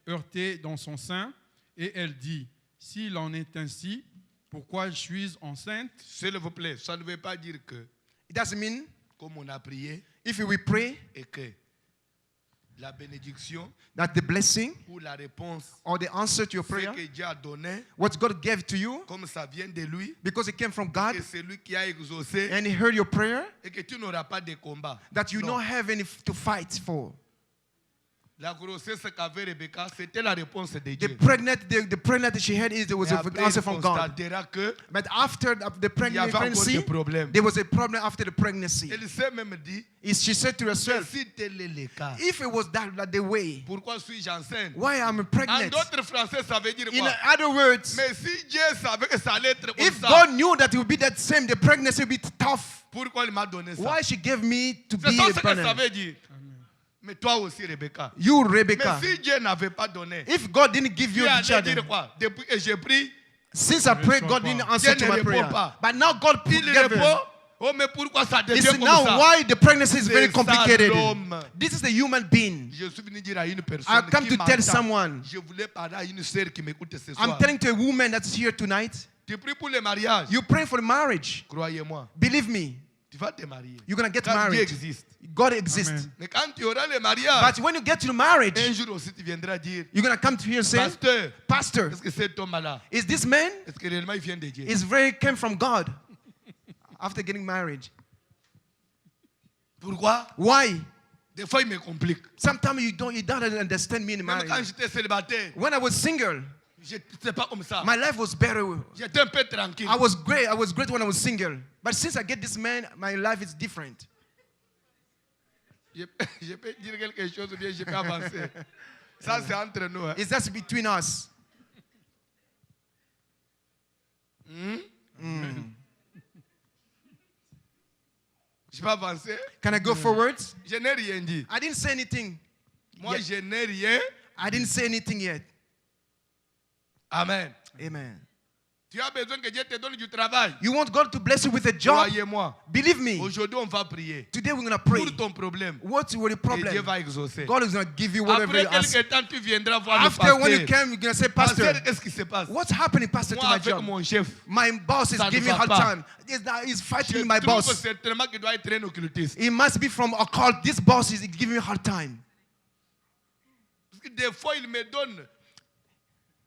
heurtaient dans son sein et elle dit, s'il en est ainsi, pourquoi je suis enceinte? S'il vous plaît, ça ne veut pas dire que, It doesn't mean comme on a prié, if we pray et que la bénédiction that the blessing ou la réponse, or the answer to your ce prayer, que Dieu a donné, what God gave to you, comme ça vient de lui, because it came from God que c'est lui qui a exaucé, and He heard your prayer, et que tu n'auras pas de combat. that you Non. don't have any to fight for. La grossesse qu'avait Rebecca, c'était la réponse de The Dieu. pregnant she had is there was Et an après, answer il from God. constatera que But after the il y avait encore pregnancy, des problèmes. there was a problem after the pregnancy. Elle s'est même dit, She said to mais herself, si tel est le cas, if it was that the way, pourquoi suis-je enceinte? why am I En pregnant? d'autres français, ça veut dire In quoi? other words, Mais si Dieu savait que ça allait être comme if ça, God knew that it would be that same, the pregnancy would be tough, pourquoi il m'a donné ça? why she gave me to C'est be ça a ce que ça pregnant? veut dire. Mais toi aussi, Rebecca. You, Mais Rebecca, si Dieu n'avait pas donné, if God didn't give you Dieu the allait children, dire quoi? Depuis que j'ai pris, since I prayed, God didn't answer Dieu to ne my répond prayer. pas. But now God il gave her. répond. Oh, mais pourquoi ça devient It's comme now ça? why the pregnancy is very C'est ça, complicated. l'homme. This is the human being. Je suis venu dire à une personne I've come qui to tell m'entend. someone. Je voulais parler à une sœur qui m'écoute ce I'm soir. telling to a woman that's here tonight, Tu pries pour le mariage. you pray for the marriage. Croyez-moi, Believe me, tu vas te marier. you're going to get Quand Dieu married. existe. God exists. Amen. Mais quand tu auras le mariage, But when you get to the marriage, un jour aussi tu viendras dire, you're going to come to here and say, pasteur, Pastor, est-ce que cet homme-là, is this man est-ce que réellement il vient de Dieu? is very came from God after getting married? Pourquoi? Why? Des fois, il me complique. Sometimes you don't understand me in Même quand marriage. j'étais célibataire, When I was single, je n'étais pas comme ça. my life was better. J'étais un peu tranquille. I was great. I was great when I was single. But since I get this man, my life is different. Je peux dire quelque chose ou bien je peux avancer. Ça, c'est entre nous. Hein. It's just between us. Je peux avancer. Can I go forward? Je n'ai rien dit. I didn't say anything. Moi, Yeah. je n'ai rien. I didn't say anything yet. Amen. Amen. Tu as besoin que Dieu te donne du travail. You want God to bless you with a job? Croyez-moi. Believe me. Aujourd'hui, on va prier Today we're going to pray. pour ton problème. What's your Et Dieu problem? va exaucer. God is going to give you whatever Après you ask. quelques temps, tu viendras voir le After when you pasteur. come, you're going to say, Pastor, Pasteur, qu'est-ce qui se passe? what's happening, Pastor, to Moi, my avec job? mon chef, My boss is Ça ne giving me va hard pas. time. He's je fighting my trouve boss. certainement qu'il doit être un occultiste. It must be from a cult. This boss is giving me hard time. Parce que des fois, il me donne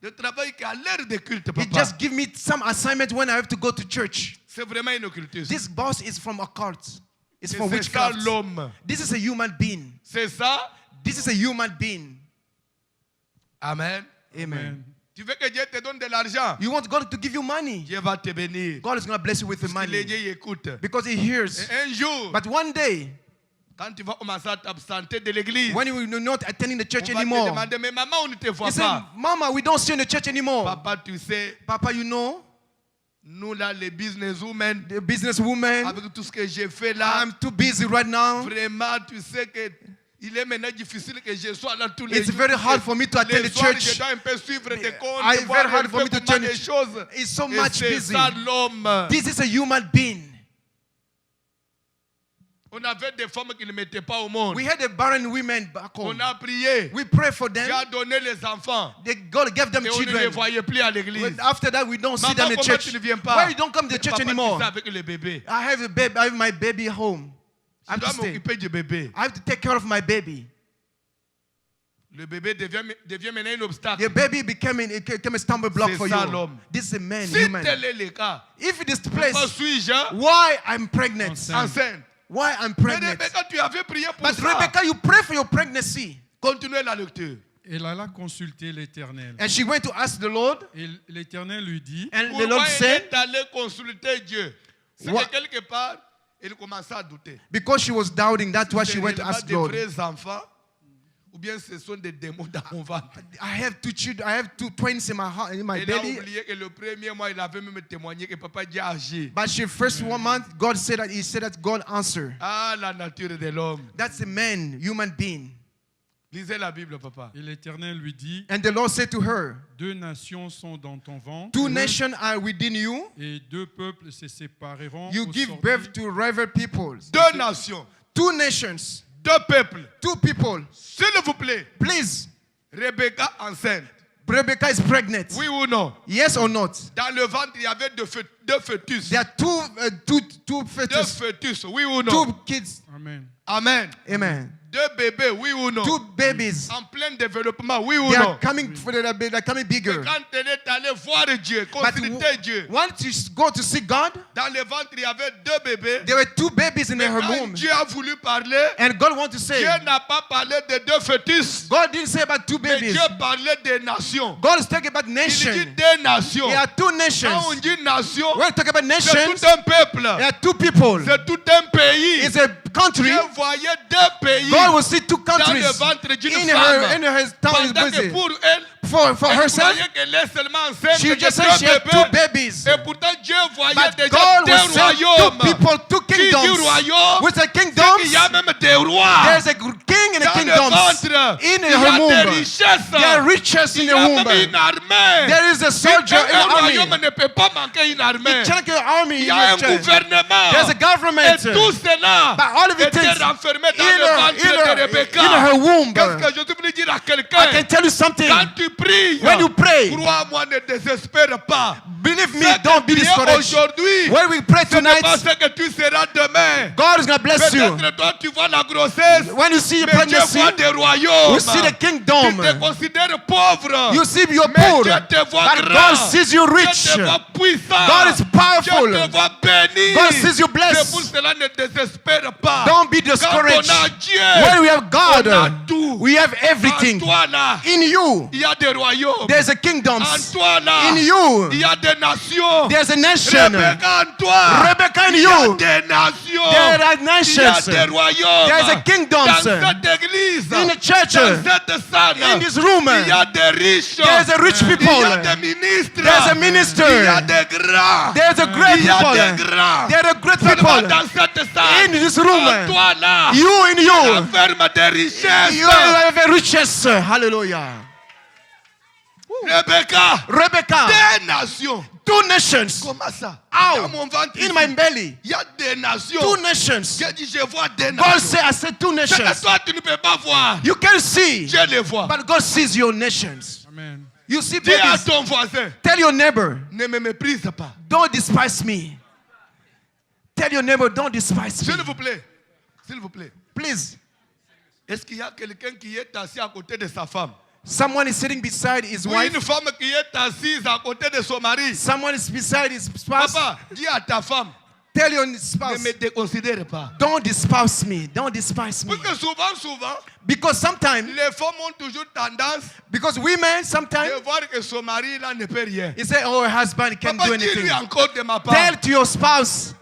le travail qui a l'air de culte, He papa. just give me some assignment when I have to go to church. C'est vraiment un occultiste. This boss is from a cult. It's Et from c'est ça witchcraft. l'homme. This is a human being. C'est ça. This is a human being. Amen. Amen. Tu veux que Dieu te donne de l'argent? You want God to give you money. Dieu va te bénir. God is going to bless you with the Parce que les money dieux écoutent. because He hears. Et un jour, But one day, Quand tu vas commencer à t'absenter de l'église, when you're not attending the church on va te anymore, demander, mais maman, on ne te voit you say, pas. Mama, we don't see you in the church anymore. Papa, tu sais, Papa, you know, nous là, les businesswomen, the businesswoman, avec tout ce que j'ai fait là, I'm too busy right now. vraiment, tu sais que il est maintenant difficile que je sois là tous les It's jours. very hard for me to attend Les the soirs, church. je dois un peu suivre tes comptes, It's voir very hard un for peu me to comment change. les choses. It's so Et much c'est busy. ça l'homme. This is a human being. On avait des femmes qui ne mettaient pas au monde. We had the barren women back home. On a prié. We pray for Dieu them. a donné les enfants. God gave them Et on ne les children. voyait plus à l'église. But after that, we don't see Maman, them in comment church. tu ne viens pas? Why you don't come to Mais the church papa, anymore? tu sais avec le bébé. I have a baby. I have my baby home. I Je have dois to stay. m'occuper du bébé. I have to take care of my baby. Le bébé devient maintenant un obstacle. The baby became a stumble block C'est for ça, you. l'homme. This is a man, Si human. tel est le cas, If it is the pourquoi place, suis-je why I'm pregnant? enceinte? Why I'm Mais pregnant? Rebecca, tu avais prié pour But ça. Rebecca, you pray for your pregnancy. Continuez la lecture. Elle alla consulter l'Éternel. And she went to ask the Lord, Et l'Éternel lui dit, and the Pourquoi Lord elle said, est allée consulter Dieu? C'est What? que quelque part, elle commençait à douter. because she was doubting, that's why she C'est went to réellement ask des God. vrais enfants, ou bien ce sont des démons dans mon ventre. I have two children. I have two twins in my heart, in my Elle a belly. oublié que le premier mois, il avait même témoigné que papa Dieu a agi. But she first 1 month, God said that God answered. Ah, la nature de l'homme. That's a man, human being. Lisez la Bible, papa. et l'Éternel lui dit, And the Lord said to her, 2 nations sont dans ton ventre, two nations are within you. et 2 peuples se sépareront. You au give sortir birth to rival peoples. Deux nations, Two nations, deux peuples. two people. S'il vous plaît, Please, Rebecca enceinte. Rebecca is pregnant. Oui ou non? Yes or not? Dans le ventre, il y avait deux fœtus. There are two Deux fetus, fœtus, oui ou non? two kids. Amen. Amen. Amen. Deux bébés, oui ou non? Two babies. En plein développement, oui ou They non? are coming. They're coming Et bigger. quand elle est allée voir Dieu, But consulter Dieu, once you go to see God, dans le ventre, il y avait deux bébés. there were two babies in Mais her quand womb, Dieu a voulu parler, and God wanted to say, Dieu n'a pas parlé de deux fœtus, God didn't say about two mais babies. Dieu parlait des nations. God is talking about Il dit nations. des nations. There are two Quand nations. on dit nation, When we talk about c'est nations, tout un peuple. there are two people. C'est tout un pays. It's a country. Dieu voyait deux pays God will see two dans countries le ventre d'une in femme. her tongue. Pendant que pour elle, For elle herself, croyait qu'elle est seulement enceinte she de just said she deux had two bébés. babies. Et pourtant Dieu voyait But déjà God deux will send two royaumes. people, two Qui dit kingdoms. royaume? With the C'est kingdoms, qu'il y a même des rois. there's a king in the Dans le kingdoms. ventre, In il y her a des womb, richesses. there are riches in Il y the a womb. même une armée. There is a soldier in Un the royaume army. ne peut pas manquer une armée. You check your army. Il in y a un your church. gouvernement. There's a government. Et tout cela But all of it était is renfermé dans le ventre de Rebecca. in her womb. Qu'est-ce que je voulais dire à I quelqu'un? can tell you something. Quand tu pries, When you pray, crois-moi, ne désespère pas. believe me, Ce don't be que tu es discouraged. aujourd'hui, When we pray ce n'est tonight, pas ce que tu seras demain. God is going to bless you. Peut-être toi, tu vois la grossesse, When you see your mais Dieu pregnancy, voit des royaumes. you see the Tu kingdom. te considères pauvre. You see you're Mais poor, Dieu te voit but grand. God sees you rich. Dieu te voit puissant. God is powerful. Dieu te voit béni. God sees you C'est blessed. pour cela ne désespère pas. Don't be Quand discouraged. on a Dieu, When we have God, on a tout. we have En everything. toi là, In you, il y a des royaumes. there's a En kingdoms. toi là, In you, il y a des nations. there's a nation. Rebecca, en toi, Rebecca in il y a you, des nations. there are Il y a nations. des royaumes. There's a kingdoms. Dans cette église, In the church, dans cette salle, in this room, il y a des riches. there's a rich people. Il y a des ministres. There's a minister. Il y a des grands. There's a great Il y a people. des grands. There are great Seulement people. dans cette salle, In this room, en toi là, you in you, enferme des richesses. you have a riches. Hallelujah. Rebecca, Rebecca, des nations. two nations. Comment ça? Ow. Dans mon ventre, In my belly, il y a des nations. two nations. J'ai dit, je vois des God nations. said, I said two C'est que nations. toi, tu ne peux pas voir. You can see, Je les vois. but God sees your nations. Amen. You see Dis à babies. ton voisin, Tell your neighbor, ne me méprise pas. don't despise me. Tell your neighbor, don't despise me. S'il vous plaît. S'il vous plaît. Please. Est-ce qu'il y a quelqu'un qui est assis à côté de sa femme? Someone is sitting beside his Ou wife. une femme qui est assise à côté de son mari? Someone is beside his spouse. Papa, dis à ta femme, Tell your ne spouse, me déconsidère pas. don't despise me. Don't despise me. Parce que souvent, Because sometimes, les femmes ont toujours tendance because women sometimes, de voir que son mari là ne peut rien. you say, oh, her husband can't Papa, do dis-lui anything. encore de ma part. Tell to your spouse,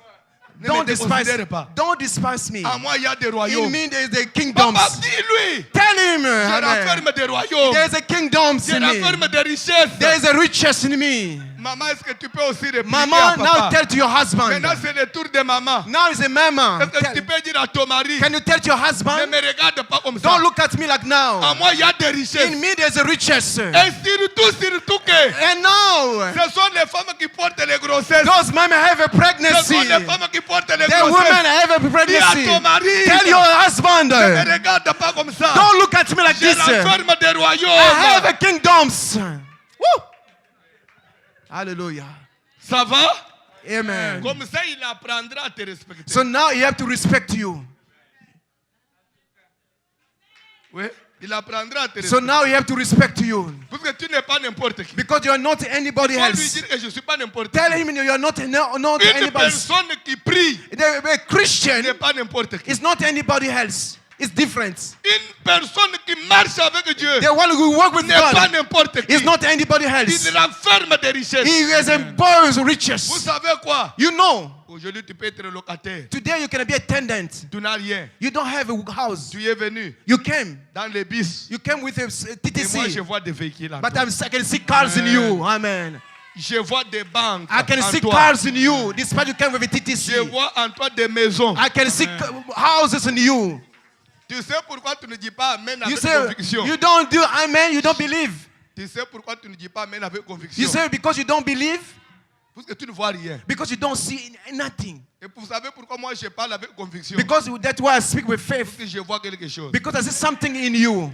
Ne Don't me déconsidère despise, pas. don't despise me. À moi, il y a des In royaumes. me, there is the Papa, kingdoms. dis-lui. Tell him, Je amen. renferme des royaumes. There is a kingdoms Je in me. renferme des richesses. There is a riches in me. Maman, est-ce que tu peux aussi répliquer Mama, à now papa? tell to your husband. Maintenant, c'est le tour de maman. Now it's a mama. Est-ce que tu peux dire à ton mari, Can you tell to your ne husband? me regarde pas comme ça. Don't look at me like À now. moi, il y a des richesses. In me, there's a riches. Et surtout que And now, ce sont les femmes qui portent les grossesses. those women have a Ce pregnancy. sont les femmes qui portent les The women grossesses. have a Dis à pregnancy. ton mari, Tell your husband. ne me regarde pas comme ça. Don't look at me like Je this. renferme des I have royaumes. a kingdoms. Woo! Hallelujah. Ça va? Amen. Comme ça, il apprendra à te respecter. So now he have to respect you. Oui, il apprendra à te So respecter. now he have to respect you. Parce que tu n'es pas n'importe qui. Because you are not anybody Il faut lui else. dire que je ne suis pas n'importe Tell qui. him you are not Une anybody. personne qui prie A Christian n'est pas n'importe qui. is not anybody else. It's different. Une personne qui marche avec Dieu The one who work with n'est pas God n'importe qui. is not anybody else. Il renferme des richesses. He has embarrassed Vous riches. savez quoi? You know, Aujourd'hui, tu peux être locataire. today you can be a tenant. Tu n'as rien. You don't have a house. Tu es venu You came. dans les bus. You came with a Et moi, je TTC. vois des véhicules en But toi. I can see cars in you. Amen. Je vois des banques I can en see toi. cars in you. Despite you came with a Je TTC. vois en toi des maisons. I can see houses in you. Tu sais pourquoi tu ne dis pas Amen You avec say conviction? you don't do amen. You don't believe. Tu sais pourquoi tu ne dis pas Amen avec conviction? You say because you don't believe, Parce que tu ne vois rien. because you don't see nothing. Et vous savez pourquoi moi je parle avec conviction? Because that's why I speak with Parce faith. que je vois quelque chose. Because I see something in you.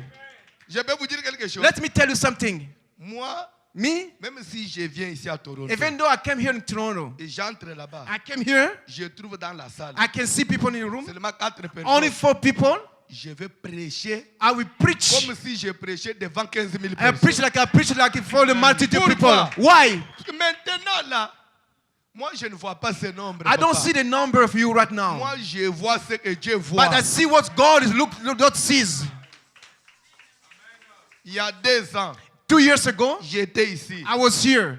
Je peux vous dire quelque chose. Let me tell you something. Moi, Me, même si je viens ici à Toronto even though I came here in Toronto, et j'entre là-bas, I came here. je trouve dans la salle I can see people in the room. seulement 4 personnes. Only 4 people. Je vais prêcher I will preach. comme si je prêchais devant 15 000 I personnes. preach like for the multitude of people. Pourquoi? Why? Parce que maintenant là, moi je ne vois pas ce nombre. I don't papa. see the number of you right now. Moi je vois ce que Dieu voit. But I see what God is God sees. Il y a 2 ans, 2 years ago, j'étais ici. I was here.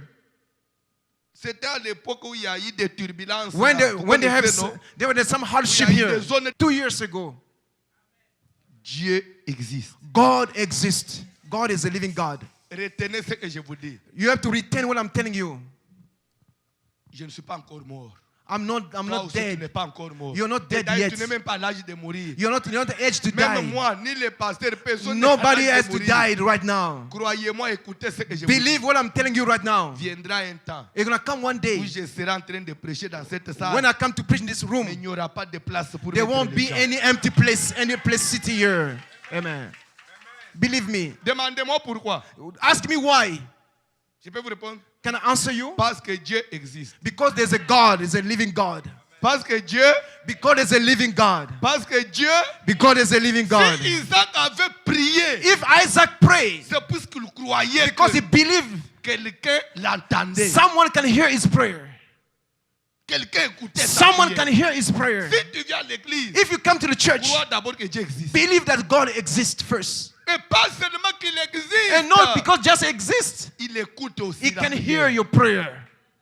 C'était à l'époque où il y a eu des turbulences. When là. they, Vous when they have connaissez, non? there was some hardship Il y a eu here. des zones- 2 years ago, Dieu existe. God exists. God is a living God. Retenez ce que je vous dis. You have to retain what I'm telling you. Je ne suis pas encore mort. I'm Toi not aussi, tu n'es dead. pas encore mort. You're not Et dead d'ailleurs, yet. tu n'es même pas à l'âge de mourir. You're not age to Même die. moi, ni les pasteurs, personne n'est à Nobody l'âge has de to mourir. die right now. Croyez-moi, écoutez ce que je vous dis. Believe what I'm telling you right now. Viendra un temps It's gonna come one où day je serai en train de prêcher dans cette salle. when I come to preach in this Mais room. il n'y aura pas de place pour There mettre won't les be gens. any empty place, city here. Amen. Believe me. Demandez-moi pourquoi. Ask me why. Je peux vous répondre. Can I answer you? Parce que Dieu existe. Because there's a God, there's a living God. Parce que Dieu, Because there's a living God. parce que Dieu, Because there's a living God. si Isaac avait prié, If Isaac prayed, c'est parce qu'il croyait because he que believed quelqu'un l'entendait. someone can hear his prayer. Quelqu'un écoutait sa Someone can prière. hear his prayer. Si tu viens à l'église, If you come to the church, crois d'abord que Dieu existe. believe that God exists first. Et pas seulement qu'il existe. And not because just exists. Il écoute aussi He la can prière. hear your prayer.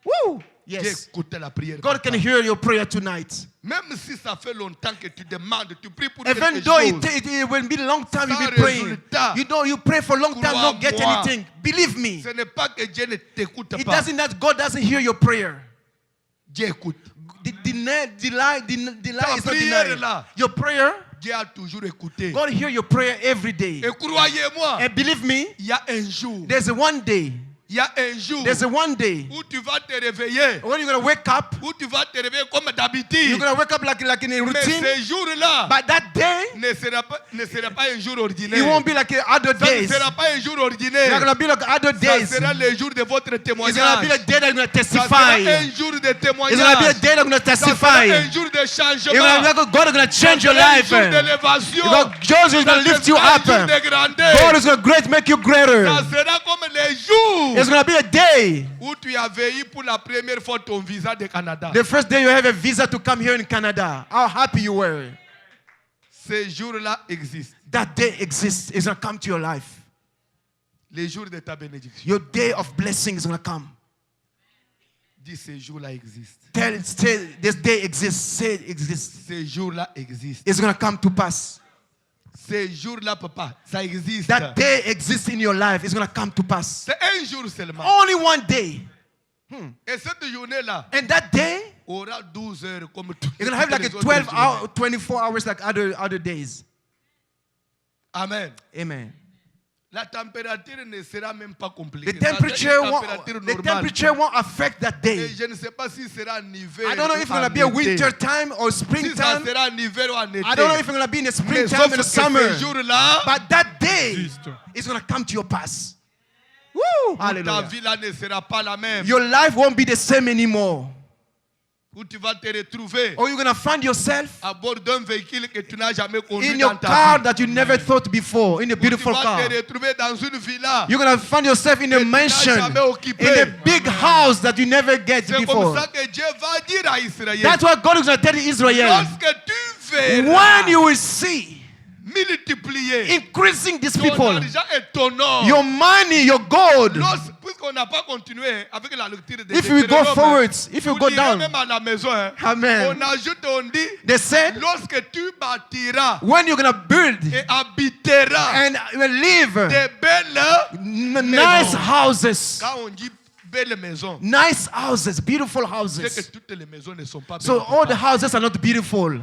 Woo! Dieu Yes. écoute la prière. God can hear your prayer tonight. Même si ça fait longtemps que tu demandes, tu pries pour Even quelque though chose. it will be a long time you'll Sans be praying. résultat. You pray for a long time, not get Crois-moi. anything. Believe me. Ce n'est pas que Dieu ne t'écoute It pas. doesn't that God doesn't hear your prayer. Dieu écoute. The lie is not prière denied. là. Your prayer, Dieu a toujours écouté. God hear your prayer every day. Et croyez-moi, And believe me, il y a un jour, there's a one day. il y a un jour There's a one day où tu vas te réveiller, when you're gonna wake up. où tu vas te réveiller comme You're d'habitude. gonna wake up like in a Mais routine. ce jour-là But that day, ne sera pas un jour ordinaire. it won't be like other Ça ne days. sera pas un jour It's not ordinaire. gonna be like other Ça days. sera le jour de votre It's gonna be témoignage. the day that you're gonna Ça sera testify. un jour de It's gonna be the témoignage. day that you're gonna Ça sera testify. un jour de It's gonna changement. be like God is gonna change your Ça sera un life. jour d'élévation. God is gonna Ça lift you sera un up. jour de grandeur. God is gonna make you greater. Ça sera comme les jours It's gonna be a day. où tu avais eu pour la première fois ton visa de Canada. The first day you have a visa to come here in Canada. How happy you were. Ces jours-là existent. That day exists. It's gonna come to your life. Les jours de ta bénédiction. Your day of blessing is gonna come. Dis, ces jours-là existent. Say, this day exists. Say it exists. Ces jours-là existent. It's going to come to pass. Ces jours-là, papa, ça existe. That day exists in your life. It's going to come to pass. C'est un jour seulement. Only one day. Et cette journée-là And that day, aura 12 heures comme tout. you're going to have like a 12 hour, 24 hours like other days. Amen. Amen. La température ne sera même pas The compliquée. temperature won't affect that Et day. je ne sais pas si sera en hiver. I don't know if it's going to be a winter time or Si ça springtime. sera en hiver ou en été. I don't know if it's going to be in the Mais springtime sauf or the que summer. ce jour-là, But that day Existe. is going to come to your pass. Woo! ta Hallelujah. vie là ne sera pas la même. Your life won't be the same anymore. Où tu vas te retrouver Or you're going to find yourself à bord d'un véhicule que tu n'as jamais conduit in dans your ta car vie. that you never thought before, in a Où tu beautiful vas car. te retrouver dans une villa. You're going to find yourself in a tu n'as mansion, jamais occupé. in a big house that you never get C'est comme before. ça que Dieu va dire à Israël. That's what God is going to tell Israel. Lorsque tu verras When you will see multiplier increasing these ton people, argent et ton or. your money, your gold, Puisqu'on n'a pas continué avec la lecture de if we go forwards, if you vous go direz down, même à la maison, hein, Amen. on ajoute, on dit, They said, lorsque tu bâtiras when you're going to build et habiteras and live des belles, nice houses, quand on dit belles maisons, nice houses, beautiful c'est houses. que toutes les maisons ne sont pas belles. So all the houses are not beautiful.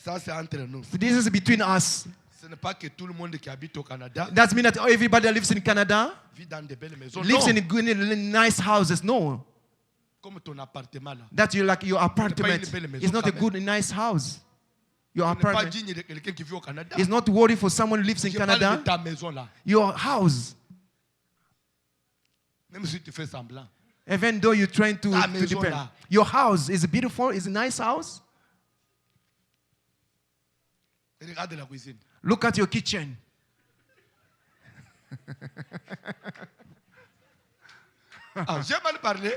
Ça, c'est entre nous. This is between us. Ce n'est pas que tout le monde qui habite au Canada That means that everybody that lives in Canada vit dans de belles maisons. lives Non, in good, in nice houses. No, comme ton appartement là. that you like your apartment une belle maison is not a quand good, nice house. Your On n'est pas apartment digne de quelqu'un qui vit au Canada. is not worthy for someone who lives in Je parle Canada. de ta maison là. Your house, Même si tu fais semblant. even though you're trying to Ta maison depend, là. your house is beautiful, is a nice house. Regarde la cuisine. Look at your kitchen. Ah, j'ai mal parlé.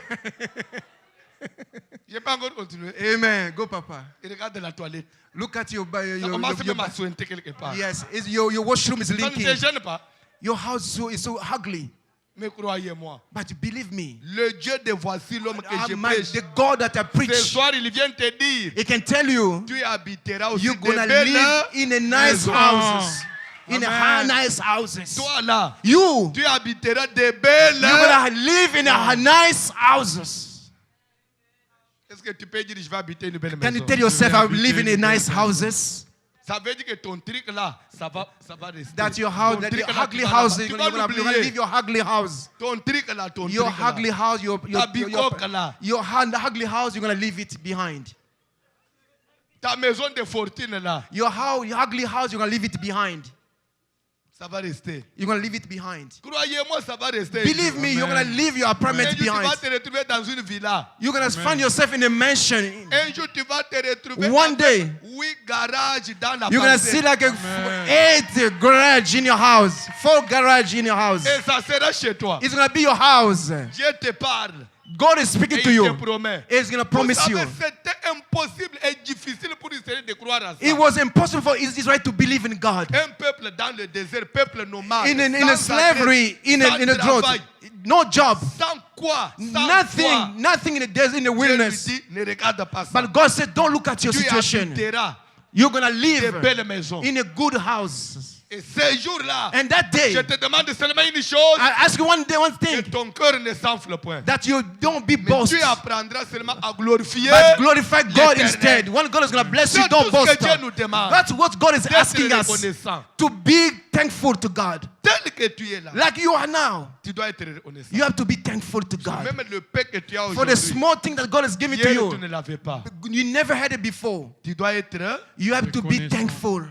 J'ai pas encore continué. Amen. Go, Papa. Et regarde la toilette. Look at your Ça commence même à sointer quelque part. yes. Your washroom is Ça ne te leaking. gêne pas. Your house is so ugly. Mais croyez-moi, But believe me, le Dieu de voici l'homme que je prêche. the God that I Ce preach, soir, il vient te dire, He can tell you tu habiteras aussi you're de gonna belles live in a nice maisons. houses, in a Amen. nice houses. Toi là, You, tu habiteras de belles. you're gonna live in a nice houses. Est-ce que tu peux dire je vais habiter une belle Can you maison? tell yourself I will habiter live in a une belle nice houses? Ça veut dire que ton truc là, ça va rester. That your house, Ton that truc your là, ugly tu vas house, là-bas. you're Tu gonna, vas you're gonna l'oublier. live your ugly house. Ton truc là, ton Your truc là. ugly house, Ta bicoque là. your ugly house, you're gonna leave it behind. Ta maison de fortune là, Your ugly house, you're gonna leave it behind. ça va rester. You're gonna leave it behind. Croyez-moi, ça va rester. Believe me, you're gonna leave your Un apartment jour, tu vas behind. te retrouver dans une villa. You're gonna find yourself in a mansion. Un jour, tu vas te retrouver One avec day, 8 garages dans la you're gonna pensée. see like Amen. 8 garage in your house, 4 garage in your house. Et ça sera chez toi. It's gonna be your house. Dieu te parle. God is speaking Et to il te you. promet. He's gonna Vous promise savez, you. c'était impossible et difficile pour Israël de croire à ça. It was impossible for Israel to believe in God. Un peuple dans le désert, peuple nomade. In a sans slavery, adresse, sans in a drought, travail, no job, sans quoi, sans foi. nothing in the desert, in the Dieu lui wilderness. dit, ne regarde pas ça. But God said, don't look at your Tu situation. habiteras You're gonna de live belles maisons. in a good house. Et ce jour-là, And that day, je te demande seulement une chose, I ask you one que thing, ton cœur ne s'enfle point. that you don't be Mais boast, tu apprendras seulement à glorifier. but glorify God l'Éternel. instead. When God is gonna bless you, C'est don't tout ce boast. que Dieu nous demande. That's what God is D'être asking us, reconnaissant. to be thankful to God. Tel que tu es là, Like you are now, tu dois être reconnaissant. you have to be thankful to God. Même le paix que tu as For the aujourd'hui, small thing that God has given to hier tu ne you, l'avais pas. you never had it before. Tu dois être. You have to be Reconnaissant. thankful.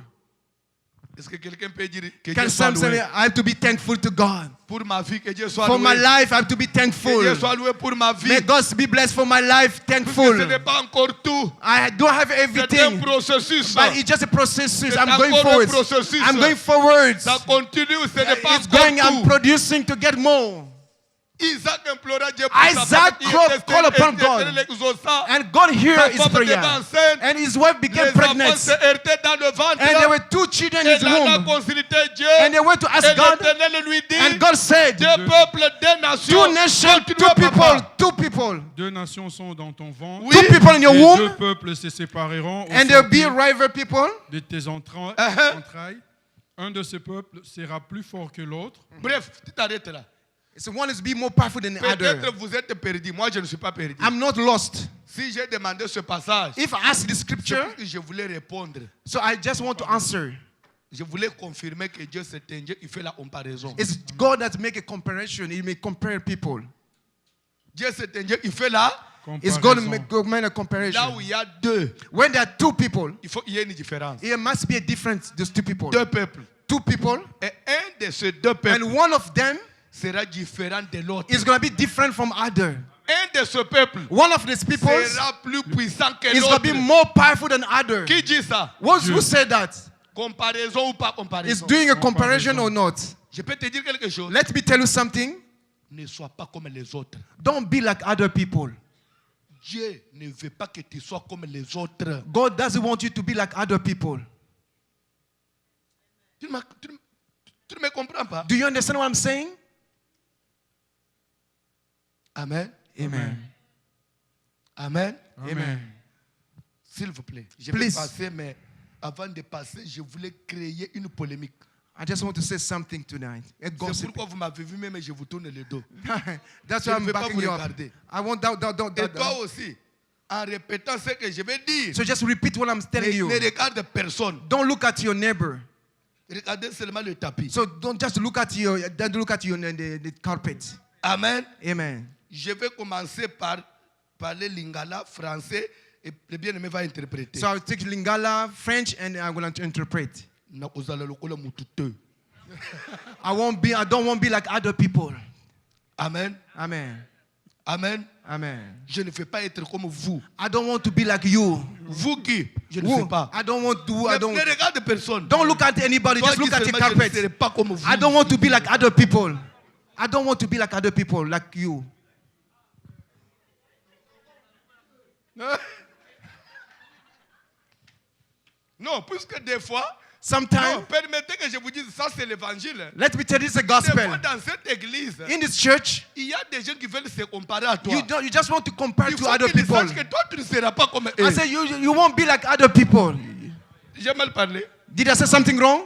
Est-ce que quelqu'un peut dire que Can Dieu soit some say, loué I have to be thankful to God. pour ma vie, que Dieu soit For my loué, life, I have to be que thankful. Dieu soit loué pour ma vie. May God be blessed for my life. Parce que Thankful. ce n'est pas encore tout. I don't have C'est un everything, processus. but it's just a process. C'est I'm going encore un forward. processus. I'm going forward. Ça continue, ce n'est pas It's going. encore I'm tout. producing to get more. Isaac implora Dieu pour Isaac sa femme qui était called upon stérile, God. était exaucant. And God Sa heard his femme prayer. devait enceinte. And his wife Les became enfants pregnant. se heurtaient dans le ventre. And there were 2 children in his Elle en a womb. consulté Dieu. And they went to ask Et God. l'Éternel lui dit, And God said, deux peuples, deux nations. 2 nations, 2 Continue, papa. people, 2 people. 2 nations. nations sont dans ton ventre. Two people in your Les womb. deux peuples se sépareront au And there'll be sortir rival people. de tes entrailles. Un de ces peuples sera plus fort que l'autre. Bref, tu t'arrêtes là. So one is be more powerful than the other. Peut-être vous êtes perdu. Moi, je ne suis pas perdu. I'm not lost. Si j'ai demandé ce passage, If I ask the c'est scripture, parce que je voulais répondre. so I just want to answer. Je voulais confirmer que Dieu c'est un Dieu qui fait la comparaison. It's God that make a comparison. He may compare people. Dieu c'est un Dieu qui fait la. It's God to Comparaison. make a Là comparison. où il y a deux, When there are two people, il faut qu'il y ait une différence. there must be a difference. Those two people. Deux peuples. Two people, Et un de ces deux peuples and one of them sera différent de l'autre. is going to be different from other. Un de ce peuple One of these people sera plus puissant que is going to be l'autre. more powerful than other. Qui dit ça? Who said that? Comparaison ou pas Is comparaison? doing a comparison or not? Je peux te dire quelque chose. Let me tell you something. Ne sois pas comme les autres. Don't be like other people. Dieu ne veut pas que tu sois comme les autres. God doesn't want you to be like other people. Tu ne me comprends pas? Do you understand what I'm saying? Amen. Amen. Amen. Amen. S'il vous plaît. Je Please. vais passer, mais avant de passer, je voulais créer une polémique. I just want to say something tonight. A C'est gossip. pourquoi vous m'avez vu, même je vous tourne le dos. That's Je why ne I'm veux pas backing vous you up. regarder. I want that. Et toi aussi, en répétant ce que je vais dire, So just repeat what I'm telling you. ne regarde personne. Don't look at your neighbor. Regardez seulement le tapis. So don't just look at the carpet. Amen. Amen. Je vais commencer par parler lingala, français, et le bien-aimé va interpréter. So I'll take Lingala, French, and I'm going to interpret. Na kozala lokola mutute. I don't want to be like other people. Amen. Amen. Amen. Amen. Je ne veux pas être comme vous. I don't want to be like you. Vous qui? Je ne Who? sais pas. I don't want to. I don't. Ne regarde personne. Don't look at anybody. Toi Just look dis at the seulement, je ne serai carpet. pas comme vous. I don't want to be like other people. I don't want to be like other people, like you. Non, puisque des fois, Sometimes, non, permettez que je vous dise, ça c'est l'évangile. let me tell you the Des fois, gospel. dans cette église, In this church, il y a des gens qui veulent se comparer à toi. you just want to compare Il to faut other qu'ils people. sachent que toi, tu ne seras pas comme eux. I say you won't be like other people. J'ai mal parlé. Did I say something wrong?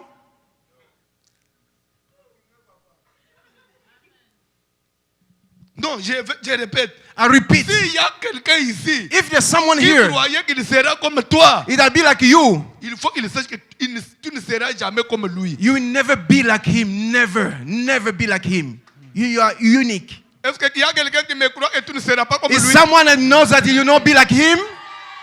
Non, je répète. I repeat. S'il y a quelqu'un ici If there's someone qui here, croyait qu'il sera comme toi, it'll be like you. il faut qu'il sache que tu ne seras jamais comme lui. You will never be like him. Never be like him. You are unique. Est-ce qu'il y a quelqu'un qui me croit et tu ne seras pas comme Is lui? someone that knows that you will not be like him?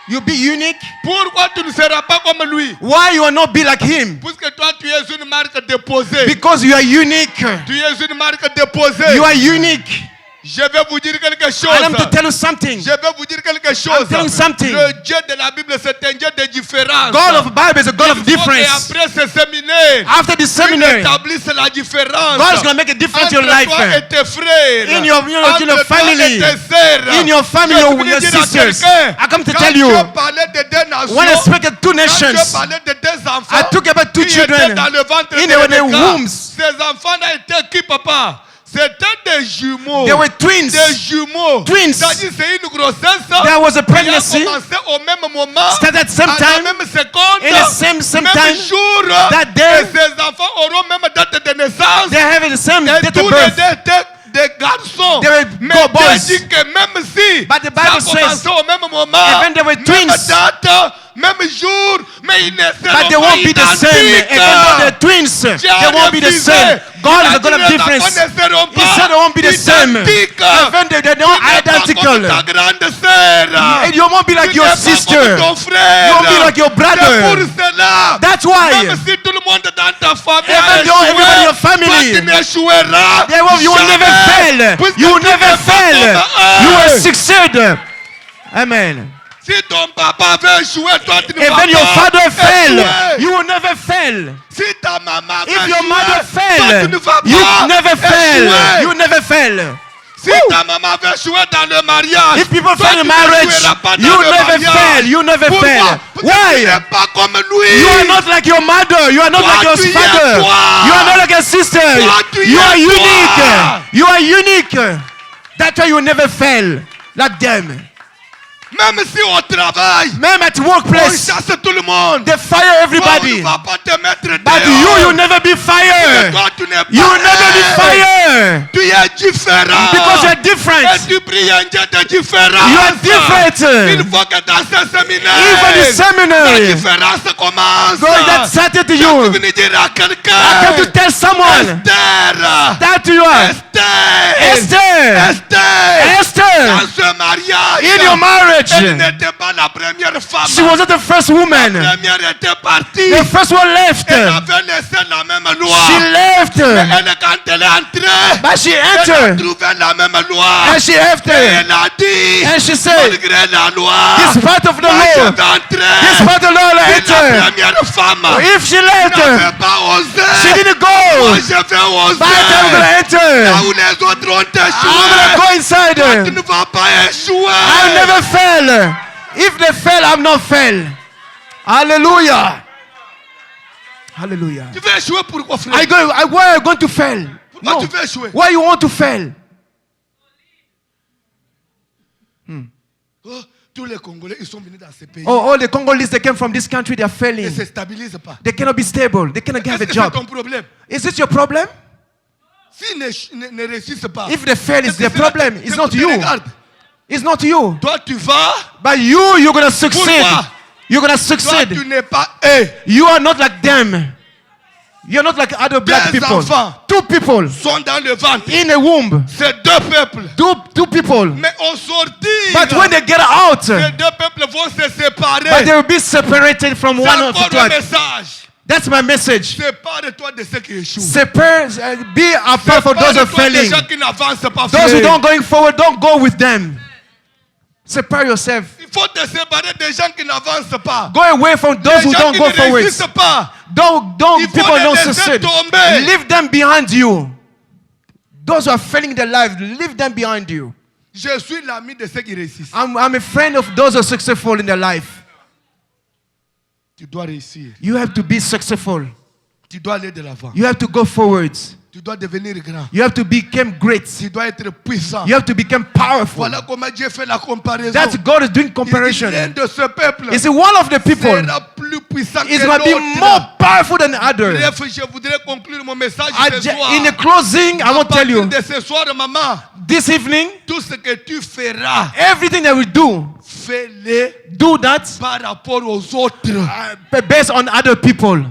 You be unique. Pourquoi tu ne seras pas comme lui? Why you will not be like him? Puisque toi, tu es une marque déposée. Because you are unique. Tu es une marque déposée. You are unique. Je vais vous dire quelque chose. I am to tell you something. Je vais vous dire quelque chose. I'm telling something. Le Dieu de la Bible, c'est un Dieu de différence. God of Bible is a God of Et difference. après ce séminaire, After the il seminary, établisse la différence. God is going to make a difference in your life. Entre toi et tes frères. In your Entre toi family. et tes sœurs. In your family, Je your voulais dire à sisters. quelqu'un, I come to quand tell you, Dieu parlait de deux nations, when I speak of two quand Dieu nations, parlait de deux enfants, I talk about two qui children étaient dans le ventre in de their Rebecca. wombs. Ces enfants-là étaient qui, papa? C'était des jumeaux. They were twins. Des jumeaux. Twins. C'est-à-dire c'est une grossesse There was a qui a pregnancy. commencé au même moment, Started at the same à la time, même seconde, in the same même time, jour, that day. et ces enfants auront même date de naissance. They have the same Et date tous of les birth. deux étaient des garçons. They were Mais boys. Dieu dit que même si But the ça a Bible says, commencé au même moment, even they were même twins, date, même jour, mais ils ne seront but they pas won't be the same. identiques. Even though they're twins, they won't be the same. God is a God of difference. He said they won't be the same. Even though they're not identical. Ta grande sœur. You won't be like your sister. Ton frère. You won't be like your C'est pour brother. cela. That's why. Même si tout le monde dans ta famille Even a though everybody in your échoué, family, toi tu n'échoueras you will never jamais. fail. Puisque You will tu n'es never pas fail. comme eux. You will succeed. Amen. Si ton papa avait échoué, toi tu ne vas Even your pas father fail. échouer. You will never fail. Si ta maman avait If your échoué, mother toi fail, tu ne vas you pas never fail. échouer. You never fail. Si ta maman avait échoué dans le mariage, If people toi fail tu in marriage, n'échoueras pas dans you le never mariage. fail. You never Pourquoi? fail. Parce que tu Why? n'es pas comme lui. You are not like your mother. You are not Toi, like your tu es father. toi. You are not like your sister. Toi, tu You es are toi. unique. You are unique. That's why you will never fail like them. Même si on travaille, Même at on workplace, chasse tout le monde. they fire On everybody. ne va pas te mettre But dehors. you never be fired. Toi, tu n'es pas You will never be un. fired. Tu es différent. Because you're Et different. tu pries un Dieu de différence. You are different. Il faut que dans ce séminaire, Even in la seminary, différence commence. God that started to Tu you. venir dire à I come quelqu'un, to tell someone Esther, that you are Esther, Esther. Esther, dans Esther, ce mariage, in your elle marriage, n'était pas la première femme. she wasn't the first woman. La première était partie. The first one left. Elle avait laissé la même loi. She left. Elle, quand elle est entrée, But she elle a entered. trouvé la même loi. And she Et entered. elle a dit, And she said, malgré la loi, this part of the moi je law, vais entrer. this part of the law, Et enter. la première femme If she left, n'avait pas osé. she didn't Moi go. je vais oser. But I'm gonna Là enter. où les autres ont I'm gonna échoué, go inside. tu ne vas pas échouer. I never fail. If they fail, I'm not fail. Hallelujah. Hallelujah. Tu veux échouer pourquoi, frère? Why are you going to fail? Pourquoi No. tu veux échouer? Why you want to fail? Oh, tous les Congolais, ils sont venus dans ce pays. Oh, all the Congolese, they came from this country, they are Ils ne failing. se stabilisent pas. They cannot be stable. They cannot have a C'est job. ton problème. Is it your problem? S'ils ne réussissent pas, If they fail, it's their c'est la- problem. It's c'est- not you. regarde, It's not you. toi tu vas, But you're gonna succeed. Pourquoi? You're gonna toi succeed. tu n'es pas eux. You are not like them. You're not like other black Des people. enfants. Two people Sont dans le ventre. in a womb. C'est deux peuples. Two people. Mais au sortir, But when they get out, ces deux peuples vont se séparer. but they will be separated from C'est one of the encore un tribe. message. That's my message. Sépare-toi de ceux qui échouent. Be apart from those who are Sépare-toi des failing. gens qui n'avancent pas. Those who frère. don't going forward, don't go with them. Separe yourself. Il faut te séparer des gens qui n'avancent pas. Go away from those Des who gens don't qui go ne forward. résistent pas. Don't Il faut people les don't laisser succeed. tomber. Leave them behind you. Those who are failing their life, leave them behind you. Je suis l'ami de ceux qui réussissent. I'm a friend of those who are successful in their life. Tu dois réussir. You have to be successful. Tu dois aller de l'avant. You have to go forward. Tu dois devenir grand. You have to become great. Tu dois être puissant. You have to become powerful. Voilà comment Dieu fait la comparaison. That's God is doing Il dit, comparison. l'un de ce peuple You see, one of the people sera plus puissant is que going to be more l'autre. powerful than the other. Bref, je voudrais conclure mon message ce soir. In the closing, I À want to tell partir you, de ce soir, maman, this evening, tout ce que tu feras, everything that we do, fais-le do that par rapport aux autres. based on other people.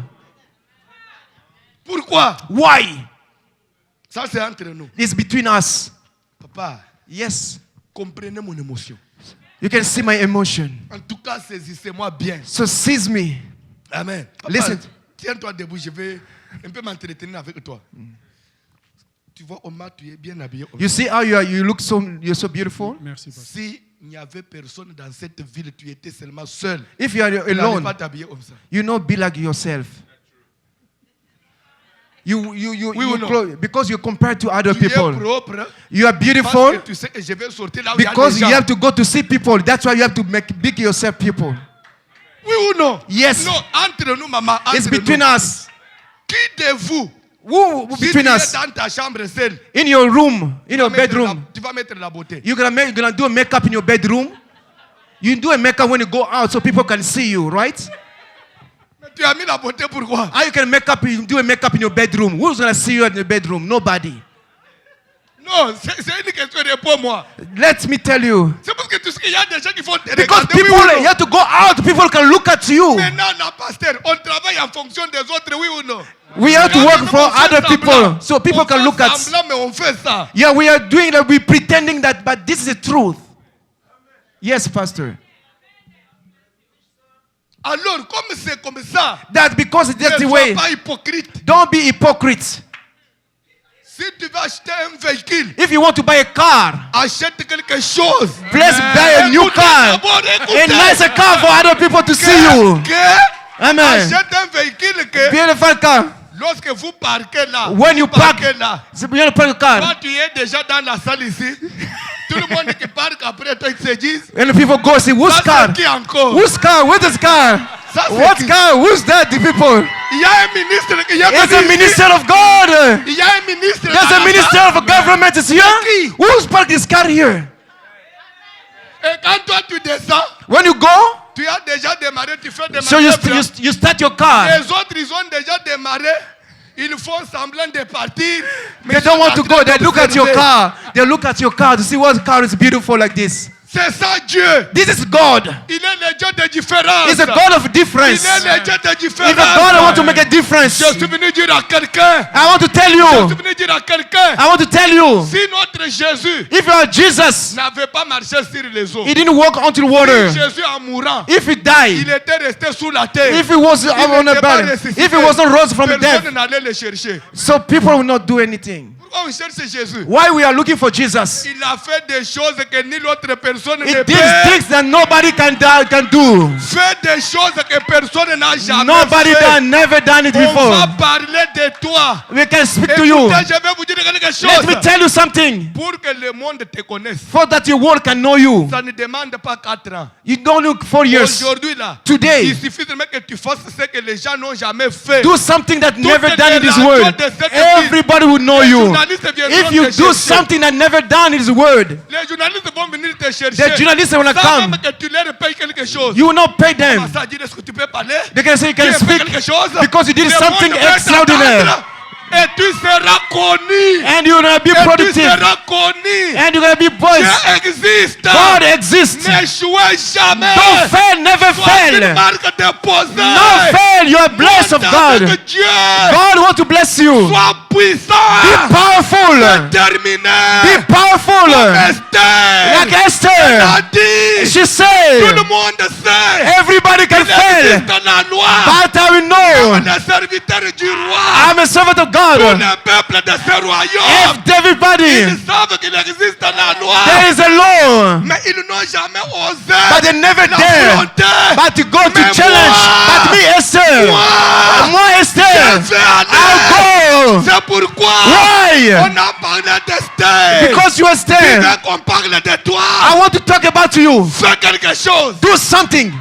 Pourquoi? Why? Ça, c'est entre nous. It's between us. Papa, Yes. comprenez mon émotion. You can see my emotion. En tout cas, saisissez-moi bien. So seize me. Amen. Papa, Listen. tiens-toi debout, je vais un peu m'entretenir avec toi. Tu vois, Omar, tu es bien habillé. You see how you look you're so beautiful? Merci, pasteur. Si il n'y avait personne dans cette ville, tu étais seulement seul. If you are Tu n'allais alone, pas t'habiller comme ça. you know, be like yourself. Because you compare to other Tu es people. propre. You are Parce beautiful que tu sais que je vais sortir là où il y a because des you gens. have to go to see people. That's why you have to make big yourself people. Oui ou non? Yes. Non, entre nous, maman. Entre It's between nous. us. Qui de vous, Who si between tu es us? dans ta chambre seule, In your room, in your tu vas mettre bedroom. tu vas mettre la beauté. You're gonna do a makeup in your bedroom. You do a makeup when you go out so people can see you, right? Mais tu as mis la beauté pourquoi? How you can you do a makeup in your bedroom? Who's gonna see you in the bedroom? Nobody. Non, c'est une question, réponds-moi. Let me tell you. C'est parce que tu sais qu'il y a des gens qui vont te Because regarder. Oui people, ou non? you have to go out. People can look at you. Maintenant, la pasteur, on travaille en fonction des autres, oui ou non? We have to Regarde, work nous, for on fait other semblant. people so people On can fait look at. semblant, mais on fait ça. Yeah, we are doing that. We're pretending that, but this is the truth. Yes, Pastor. Alors, comme c'est comme ça, That's because it's ne just the sois way. pas hypocrite. Don't be hypocrite. Si tu vas acheter un véhicule, If you want to buy a car, achète quelque chose. let's buy a new Écoutez car. d'abord, A écoutez. nicer car for other people to see you. Amen. Achète un véhicule que Beautiful car. lorsque vous parquez là, When you vous park, parquez là, you want to park a car, quand tu es déjà dans la salle ici, tout le monde qui parque après toi, ils se disent, and the people go see whose ça car, c'est qui encore? whose car, where's this car, Ça, c'est what qui? car, who's that? The people. Il y a un ministre qui est It's a venu ici. minister of God. Il y a un ministre. There's dans a la minister salle. of a government is here. Qui? Who's parked this car here? Et quand toi tu descends, When you go, tu as déjà démarré, tu fais des so you start your car. Les autres, ils ont déjà démarré. Ils font semblant de partir. Mais They don't want to go. They look at your car. They look at your car to see what car is beautiful like this. C'est ça Dieu. This is God. Il est le Dieu de différence. He's a God of Il difference. est le Dieu de He's différence. a God that wants to make a difference. Je suis venu dire à quelqu'un. I want to tell Je you. suis venu dire à quelqu'un. I want to tell you. Si notre Jésus If you are Jesus, n'avait pas marché sur les eaux, he didn't walk onto the water. si Jésus en mourant, If he died, il était resté sous la terre. if he was Il on the n'était pas bed, ressuscité. if he wasn't rose from the death, Personne n'allait le chercher. so people will not do anything. Pourquoi on cherche Jésus? Why we are looking for Jesus? Il a fait des choses que ni l'autre personne He ne did peut. things that nobody can do. Fait des choses que personne n'a jamais Nobody fait. done, never done it On va before. parler de toi. We can speak to Écoutez, you. je vais vous dire quelque Let chose. me tell you something. Pour que le monde te connaisse, For that your world can know you. ça ne demande pas 4 ans. You don't look 4 years. Aujourd'hui, là, Today. il suffit de que tu fasses ce que les gens n'ont jamais fait. Do something that never done in this les world. radios de cette Everybody will know Les you. journalistes viendront If you te do chercher. something that never done in this world, Les journalistes vont venir te chercher. the journalists will Sans come. même que tu leur payes quelque chose. You will not pay them. Comment ça dire, est-ce que tu peux parler? They can say you Tu can as fait speak quelque chose? because you did Le something monde va extraordinary. t'attendre Et tu seras connu. And you're going to be Et tu productive. seras connu. And you're going to be boys. Dieu existe. God exists. N'échouez jamais. Don't fail, never Sois une fail. marque déposée. No fail. You are blessed of Avec God. Dieu. God wants to bless you. Sois puissant. Be powerful. Terminé. Be powerful. Esther. Like Esther. a dit. She Tout said, le monde sait. everybody can Il fail. existe la loi. But I will know. Le serviteur du roi. I'm a servant of Tout God. le peuple de ce royaume. If everybody, Ils savent qu'il existe la loi. there is a law. Mais ils n'ont jamais osé. But they never la dare. volonté. But to go to Mais challenge. moi, But me, Esther. Moi, je Esther. vais aller. I'll go. C'est pourquoi Why? on a parlé d'Esther. Because you are Tu Esther. veux qu'on parle de toi. I want to talk about you. Fais quelque chose. Do something.